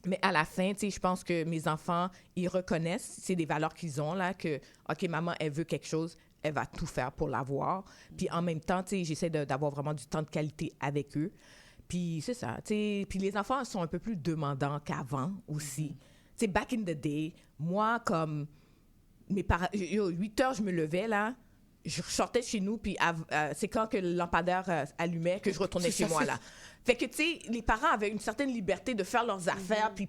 Mais à la fin, tu sais, je pense que mes enfants, ils reconnaissent, c'est des valeurs qu'ils ont, là, que, OK, maman, elle veut quelque chose, elle va tout faire pour l'avoir. Puis en même temps, tu sais, j'essaie d'avoir vraiment du temps de qualité avec eux. Puis c'est ça, tu sais. Puis les enfants sont un peu plus demandants qu'avant aussi. Tu sais, back in the day, moi, comme mes parents, 8 heures, je me levais, là, je sortais de chez nous, puis c'est quand que le lampadaire allumait que je retournais chez moi, là. Fait que, tu sais, les parents avaient une certaine liberté de faire leurs affaires, puis...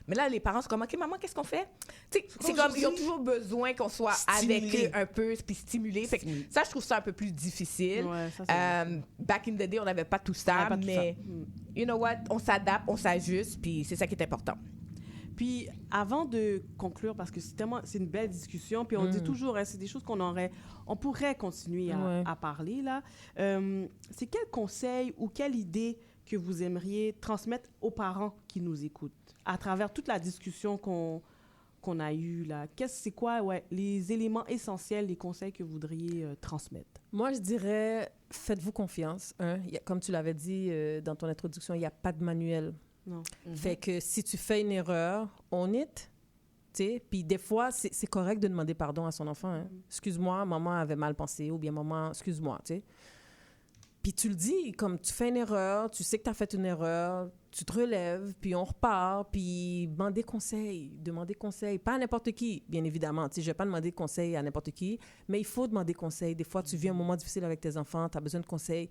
Mais là, les parents sont comme, OK, maman, qu'est-ce qu'on fait? Tu sais, c'est comme, ils ont toujours besoin qu'on soit avec eux un peu, puis stimulés. Fait que ça, je trouve ça un peu plus difficile. Ouais, ça, c'est back in the day, on n'avait pas tout ça, mais you know what? On s'adapte, on s'ajuste, puis c'est ça qui est important. Puis, avant de conclure, parce que c'est une belle discussion, puis on dit toujours, hein, c'est des choses on pourrait continuer à parler, là. C'est quel conseil ou quelle idée que vous aimeriez transmettre aux parents qui nous écoutent à travers toute la discussion qu'on a eue, là? C'est quoi, les éléments essentiels, les conseils que vous voudriez transmettre? Moi, je dirais, faites-vous confiance. Comme tu l'avais dit dans ton introduction, il n'y a pas de manuel. Non. Fait que si tu fais une erreur, own it. Puis des fois, c'est correct de demander pardon à son enfant. Hein. Excuse-moi, maman avait mal pensé, ou bien maman, excuse-moi, tu sais. Puis tu le dis, comme tu fais une erreur, tu sais que tu as fait une erreur, tu te relèves, puis on repart, puis demandez conseil. Pas à n'importe qui, bien évidemment. Tu sais, je vais pas demander conseil à n'importe qui, mais il faut demander conseil. Des fois, tu vis un moment difficile avec tes enfants, tu as besoin de conseils.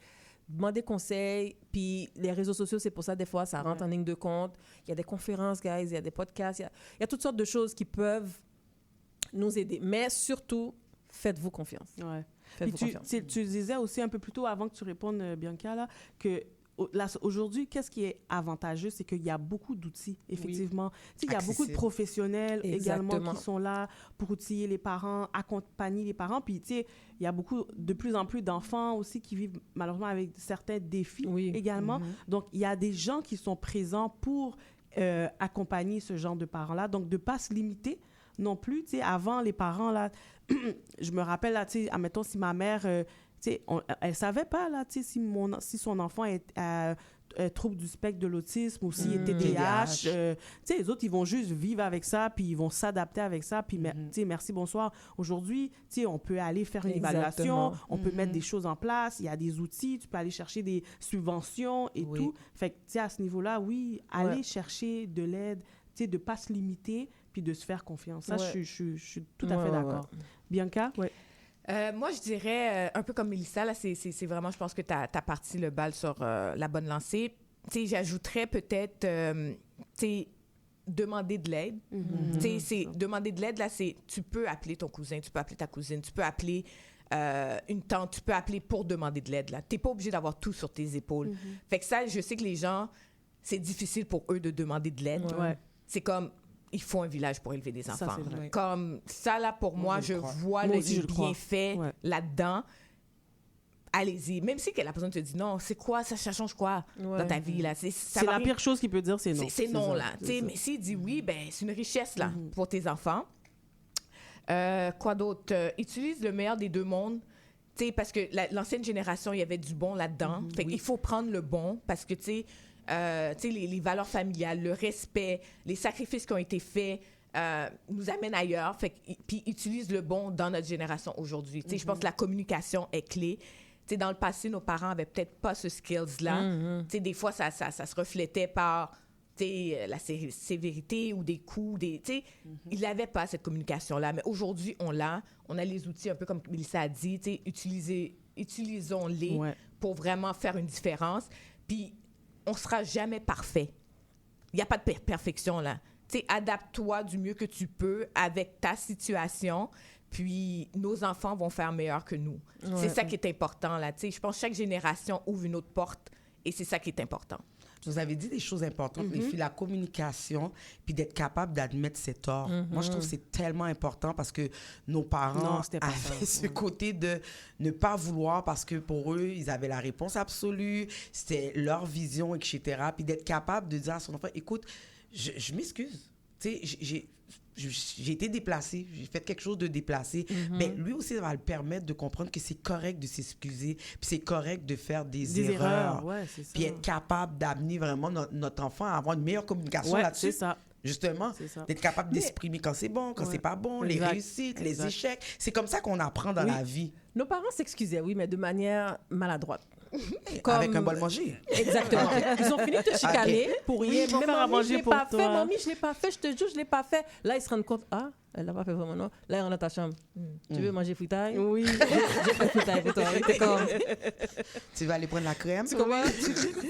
Demandez conseil, puis les réseaux sociaux, c'est pour ça, des fois, ça rentre en ligne de compte. Il y a des conférences, guys, il y a des podcasts, il y a toutes sortes de choses qui peuvent nous aider. Mais surtout, faites-vous confiance. Ouais. Faites-vous confiance. Tu disais aussi un peu plus tôt, avant que tu répondes, Bianca, là, que là, aujourd'hui, qu'est-ce qui est avantageux, c'est qu'il y a beaucoup d'outils, effectivement. Tu sais, il y a beaucoup de professionnels également qui sont là pour outiller les parents, accompagner les parents. Puis, tu sais, il y a de plus en plus d'enfants aussi qui vivent malheureusement avec certains défis également. Donc, il y a des gens qui sont présents pour accompagner ce genre de parents-là. Donc, de ne pas se limiter non plus. Tu sais, avant, les parents, là, je me rappelle, là, tu sais, admettons, si ma mère... elle savait pas, là, tu sais, si son enfant est trouble du spectre de l'autisme ou s'il est TDAH. Tu sais, les autres, ils vont juste vivre avec ça, puis ils vont s'adapter avec ça, puis, tu sais, merci, bonsoir. Aujourd'hui, tu sais, on peut aller faire une évaluation, on peut mettre des choses en place, il y a des outils, tu peux aller chercher des subventions et tout. Fait que, tu sais, à ce niveau-là, oui, aller chercher de l'aide, tu sais, de pas se limiter, puis de se faire confiance. Ça, je suis tout à fait d'accord. Bianca? Oui. Moi, je dirais, un peu comme Mélissa, là, c'est vraiment, je pense que tu as parti le bal sur la bonne lancée. Tu sais, j'ajouterais peut-être, tu sais, demander de l'aide. Tu sais, demander de l'aide, là, c'est, tu peux appeler ton cousin, tu peux appeler ta cousine, tu peux appeler une tante, tu peux appeler pour demander de l'aide, là. T'es pas obligé d'avoir tout sur tes épaules. Fait que ça, je sais que les gens c'est difficile pour eux de demander de l'aide. Ouais. C'est comme, il faut un village pour élever des enfants. c'est vrai. Comme ça, là, pour moi, je vois Moi le aussi, je le crois. bienfait Ouais. là-dedans. Allez-y. Même si la personne te dit non, c'est quoi, ça change quoi dans ta vie, là? Ça C'est va la rien- pire chose qu'il peut dire, c'est non. C'est non, ça, là. c'est T'sais, ça. mais s'il dit oui, ben, c'est une richesse, là, pour tes enfants. Quoi d'autre? Utilise le meilleur des deux mondes. T'sais, parce que l'ancienne génération, il y avait du bon là-dedans. Fait qu'il faut prendre le bon parce que, tu sais, les valeurs familiales, le respect, les sacrifices qui ont été faits nous amènent ailleurs. Fait puis utilise le bon dans notre génération aujourd'hui. Tu sais, je pense que la communication est clé. Tu sais, dans le passé, nos parents avaient peut-être pas ce skills-là. Tu sais, des fois, ça se reflétait par la sévérité ou des coups. Ils n'avaient pas cette communication-là. Mais aujourd'hui, on l'a. On a les outils, un peu comme Mélissa a dit. Utilisons-les pour vraiment faire une différence. Puis, on ne sera jamais parfait. Il n'y a pas de perfection, là. Adapte-toi du mieux que tu peux avec ta situation, puis nos enfants vont faire meilleur que nous. Ouais. C'est ça qui est important, là. Je pense que chaque génération ouvre une autre porte, et c'est ça qui est important. Vous avez dit des choses importantes, les filles, la communication, puis d'être capable d'admettre ses torts. Moi, je trouve que c'est tellement important parce que nos parents Non, c'était pas ça. avaient ce côté de ne pas vouloir parce que pour eux, ils avaient la réponse absolue, c'était leur vision, etc. Puis d'être capable de dire à son enfant, écoute, je m'excuse. Tu sais, j'ai été déplacée, j'ai fait quelque chose de déplacé. Mais lui aussi, ça va le permettre de comprendre que c'est correct de s'excuser, puis c'est correct de faire des erreurs. Ouais, c'est ça. Puis être capable d'amener vraiment notre enfant à avoir une meilleure communication Ouais, là-dessus. c'est ça. Justement, C'est ça. d'être capable d'exprimer quand c'est bon, quand Ouais. c'est pas bon, Exact. les réussites, les Exact. échecs. C'est comme ça qu'on apprend dans Oui. la vie. Nos parents s'excusaient, oui, mais de manière maladroite. Avec un bol manger. Exactement. Ils ont fini de te chicaner pour rien. Ils vont Mais faire à mamie, manger je l'ai pour pas toi. fait. Mamie, je l'ai pas fait. Je te jure, je l'ai pas fait. Là, ils se rendent compte, ah, elle l'a pas fait vraiment, non. Là, ils rentrent dans ta chambre. Tu veux manger fritaille? Oui. J'ai fait fritaille pour toi. T'es comme, Tu vas aller prendre la crème. tu comprends?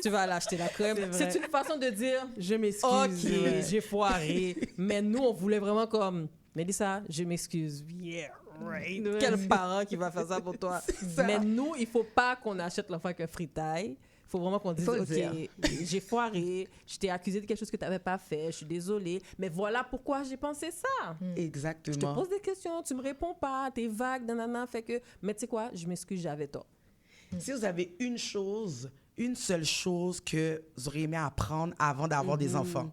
Tu vas aller acheter la crème. C'est vrai. C'est une façon de dire, Je m'excuse. OK, ouais. j'ai foiré. Mais nous, on voulait vraiment comme, Mélissa, je m'excuse. Yeah, right. Ouais. Quel parent qui va faire ça pour toi? ça. Mais nous, il faut pas qu'on achète l'enfant avec un fritaille. Il faut vraiment qu'on dise, Faut le OK, dire. j'ai foiré, je t'ai accusé de quelque chose que tu n'avais pas fait, je suis désolée, mais voilà pourquoi j'ai pensé ça. Je te Exactement. pose des questions, tu me réponds pas, t'es vague, nanana, fait que... Mais tu sais quoi, je m'excuse, j'avais tort. Si vous avez une seule chose que vous auriez aimé apprendre avant d'avoir des enfants,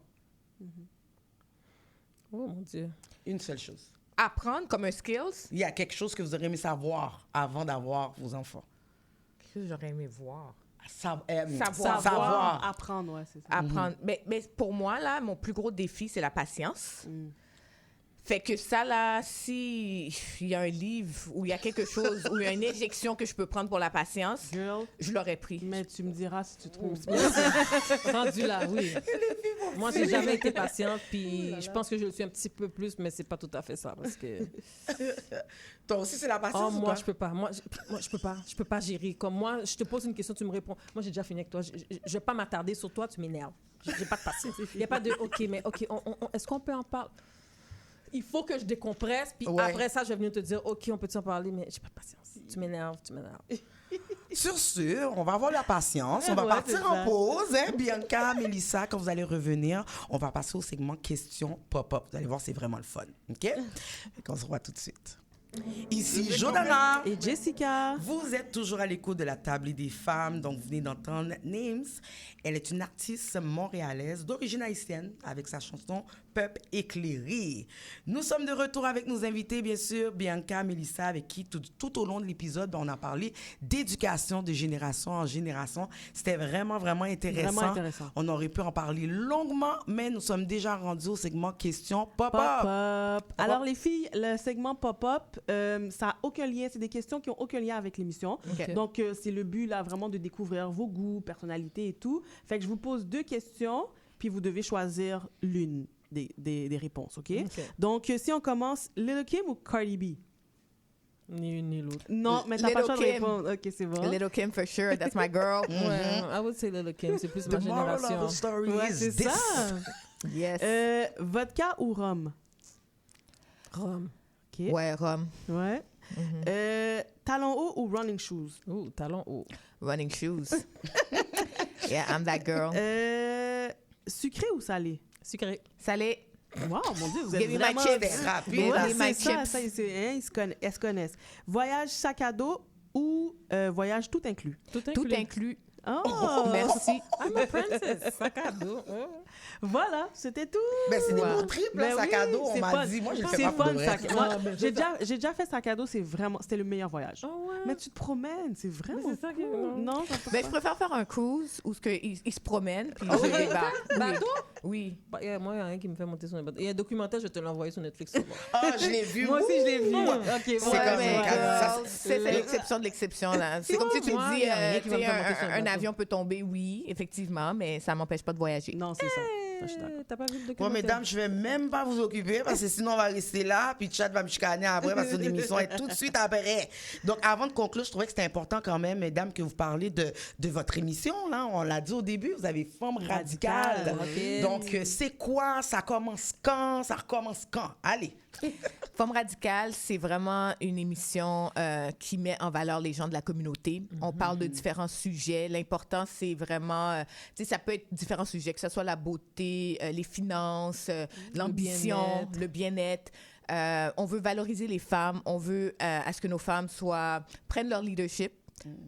Oh mon Dieu. une seule chose. Apprendre comme un skills, Il y a quelque chose que vous auriez aimé savoir avant d'avoir vos enfants. qu'est-ce que j'aurais aimé voir? Savoir. Apprendre, ouais, c'est ça. Apprendre. Mais pour moi, là, mon plus gros défi, c'est la patience. Fait que ça, là, si il y a un livre ou il y a quelque chose ou il y a une injection que je peux prendre pour la patience, Girl, je l'aurais pris. mais tu me diras si tu trouves. Rendu là, oui. Moi, j'ai jamais été patiente, puis je pense que je le suis un petit peu plus, mais c'est pas tout à fait ça, parce que... Toi aussi, c'est la Oh, patience ou moi, pas? je peux pas. Moi, je peux pas gérer. Comme moi, je te pose une question, tu me réponds. Moi, j'ai déjà fini avec toi. Je vais pas m'attarder sur toi, tu m'énerves. J'ai pas de patience. Il y a pas de, OK, mais OK, est-ce qu'on peut en parler? Il faut que je décompresse, puis Ouais. après ça, je vais venir te dire, OK, on peut en parler, mais j'ai pas de patience. Tu m'énerves. Sur ce, on va avoir la patience. On va Ouais, partir c'est en ça. pause. Hein? Bianca, Mélissa, quand vous allez revenir, on va passer au segment questions pop-up. Vous allez voir, c'est vraiment le fun. OK? On se revoit tout de suite. Ici Jordana. Et Jessica. Vous êtes toujours à l'écoute de la table des femmes, donc vous venez d'entendre Names. Elle est une artiste montréalaise d'origine haïtienne avec sa chanson Peuple éclairé. Nous sommes de retour avec nos invités, bien sûr, Bianca, Mélissa, avec qui tout au long de l'épisode, on a parlé d'éducation de génération en génération. C'était vraiment, vraiment intéressant. Vraiment intéressant. On aurait pu en parler longuement, mais nous sommes déjà rendus au segment questions pop-up. Pop-up. Alors, les filles, le segment pop-up, ça n'a aucun lien. C'est des questions qui n'ont aucun lien avec l'émission. Ok. Donc, c'est le but, là, vraiment de découvrir vos goûts, personnalités et tout. Fait que je vous pose 2 questions, puis vous devez choisir l'une des réponses, OK? Donc, si on commence, Lil' Kim ou Cardi B? Ni une ni l'autre. Non, mais t'as Lil' pas le choix de Kim. répondre. OK, c'est bon. Little Kim, for sure. That's my girl. Ouais, I would say Lil' Kim, c'est plus ma The moral of génération. the story Ouais, is c'est this. ça. Yes. Vodka ou rhum? Rome. OK. Ouais, Rome. Ouais. Talons hauts ou running shoes? Oh, talon haut. Running shoes. Yeah, I'm that girl. Sucré ou salé? Sucré. Salé. Wow, mon Dieu, vous êtes Give me my vraiment... chips. C'est rapide, Ouais, là. Give me my c'est ça, chips. elles se connaissent. Voyage sac à dos ou voyage tout inclus? Tout inclus. Oh, Merci. I'm a princess. Sac à dos. Voilà, c'était tout. Ben, c'est des Ouais. beaux trips, là, Ben sac oui, à dos. On c'est m'a fun. dit, moi, je le C'est fais pas pour fun, de vrai. sac. Moi, j'ai déjà fait sac à dos, c'était le meilleur voyage. Oh, ouais. Mais tu te promènes, c'est vraiment Mais c'est ça qui- cool. Non, ça peut Ben, pas. je préfère faire un cruise où ils se promènent puis je débarque. Bateau? Oui. Bah, moi, il y a un qui me fait monter sur un bateau. Il y a un documentaire, je vais te l'envoyer sur Netflix. Ah, je l'ai vu. Moi aussi, je l'ai vu. Ouh. OK, C'est voilà. comme mais un cadeau. Ça, c'est l'exception de l'exception, là. C'est comme si tu moi, me il dis, y a rien qui va me faire monter sur un un bateau. avion peut tomber, oui, effectivement, mais ça m'empêche pas de voyager. Non, c'est ça. Ça, je suis d'accord. T'as pas vu le Bon, documentaire? mesdames, je vais même pas vous occuper parce que sinon on va rester là, puis Chad va me chicaner après parce que l'émission est tout de suite après. Donc, avant de conclure, je trouvais que c'était important quand même, mesdames, que vous parlez de votre émission. Là, on l'a dit au début, vous avez Femme radicale. Ok. Donc, c'est quoi? Ça commence quand? Ça recommence quand? Allez. Femme radicale, c'est vraiment une émission qui met en valeur les gens de la communauté. On parle de différents sujets. L'important, c'est vraiment, tu sais, ça peut être différents sujets, que ce soit la beauté, les finances, l'ambition, le bien-être. On veut valoriser les femmes. On veut à ce que nos femmes prennent leur leadership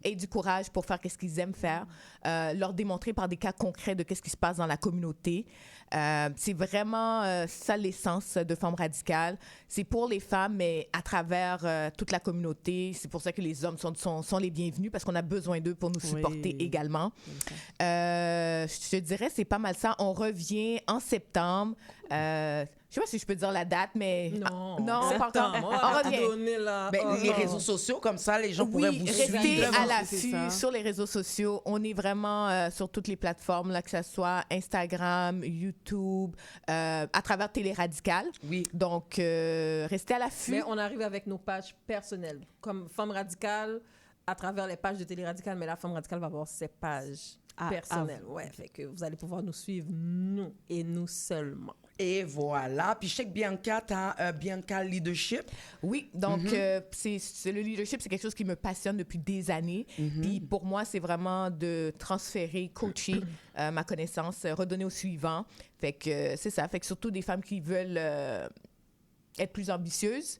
et du courage pour faire ce qu'ils aiment faire, leur démontrer par des cas concrets de qu'est-ce qui se passe dans la communauté. C'est vraiment ça l'essence de Femme radicale. C'est pour les femmes, mais à travers toute la communauté. C'est pour ça que les hommes sont les bienvenus parce qu'on a besoin d'eux pour nous supporter également. Je te dirais, c'est pas mal ça. On revient en septembre. Je sais pas si je peux dire la date, mais... Non, non, pas encore. On revient. Ben, les réseaux sociaux, comme ça, les gens pourraient vous restez suivre. à c'est ça. l'affût sur les réseaux sociaux. On est vraiment sur toutes les plateformes, là, que ce soit Instagram, YouTube, à travers Télé Radicale. Oui. Donc, restez à l'affût. Mais on arrive avec nos pages personnelles. Comme Femme radicale, à travers les pages de Télé Radicale, mais la Femme radicale va avoir ses pages personnelles. Ouais, fait que vous allez pouvoir nous suivre, nous et nous seulement. Et voilà. Puis je sais que Bianca, t'as Bianca Leadership. Oui, donc c'est le leadership, c'est quelque chose qui me passionne depuis des années. Puis pour moi, c'est vraiment de transférer, coacher ma connaissance, redonner au suivant. Fait que c'est ça. Fait que surtout des femmes qui veulent être plus ambitieuses,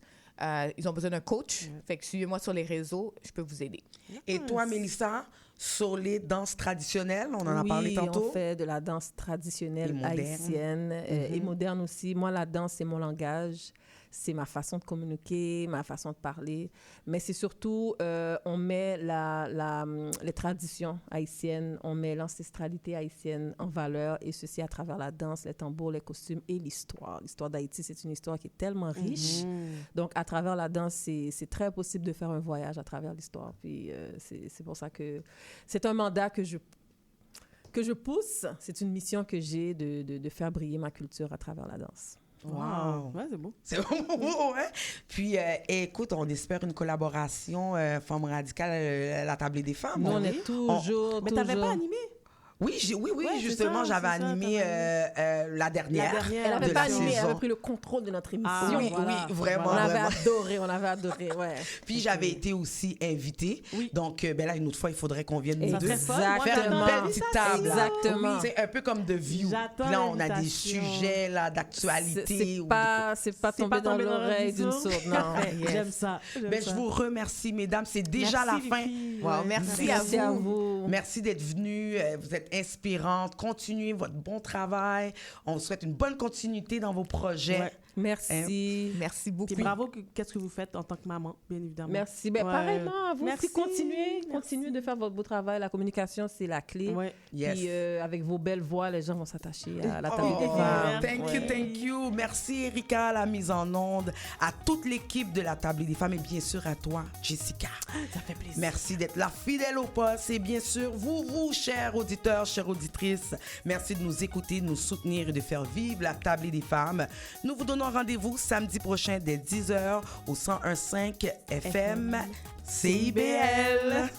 ils ont besoin d'un coach. Fait que suivez-moi sur les réseaux, je peux vous aider. Et toi, Mélissa, sur les danses traditionnelles, on en a parlé tantôt. On fait de la danse traditionnelle Et moderne. haïtienne et moderne aussi. Moi, la danse, c'est mon langage. C'est ma façon de communiquer, ma façon de parler. Mais c'est surtout, on met les traditions haïtiennes, on met l'ancestralité haïtienne en valeur, et ceci à travers la danse, les tambours, les costumes et l'histoire. L'histoire d'Haïti, c'est une histoire qui est tellement riche. Donc, à travers la danse, c'est très possible de faire un voyage à travers l'histoire. Puis, c'est pour ça que c'est un mandat que je pousse. C'est une mission que j'ai de faire briller ma culture à travers la danse. Wow. Ouais, c'est beau. C'est beau, hein? Puis, écoute, on espère une collaboration Femme radicale à la Table des femmes. Nous, on est toujours... Mais t'avais pas animé? Oui, Ouais, c'est justement, ça, j'avais c'est ça, animé la dernière. Elle n'avait de pas la animé, elle saison. avait pris le contrôle de notre émission. Ah, Oui, voilà. oui, vraiment. On avait vraiment. adoré, ouais. Puis j'avais été aussi invitée. Oui. Donc, ben là, une autre fois, il faudrait qu'on vienne nous Ça deux. serait fun. Moi, Faire une j'attends belle l'invitation. petite table. là. Exactement. C'est un peu comme The View. J'attends Puis là, on a des l'invitation. sujets là, d'actualité. C'est pas tombé dans l'oreille d'une sourde, non. Parfait. Yes. J'aime ça. Ben, je vous remercie, mesdames. C'est déjà Merci, la fin. les filles. Wow, Ouais. merci Merci à à vous. vous. Merci d'être venue. Vous êtes inspirante. Continuez votre bon travail. On vous souhaite une bonne continuité dans vos projets. Ouais. Merci. Merci beaucoup. Puis bravo, qu'est-ce que vous faites en tant que maman, bien évidemment. Merci. Ben, Ouais. pareillement, à vous Merci. aussi, continuez de faire votre beau travail. La communication, c'est la clé. Ouais. Yes. Puis avec vos belles voix, les gens vont s'attacher à la table Oh, des femmes. thank you. Merci, Erika, à la mise en onde, à toute l'équipe de la Table des femmes et bien sûr à toi, Jessica. Ça fait plaisir. Merci d'être là, fidèle au poste. Et bien sûr, vous, chers auditeurs, chères auditrices, merci de nous écouter, de nous soutenir et de faire vivre la Table des femmes. Nous vous donnons rendez-vous samedi prochain dès 10h au 101.5 FM CIBL.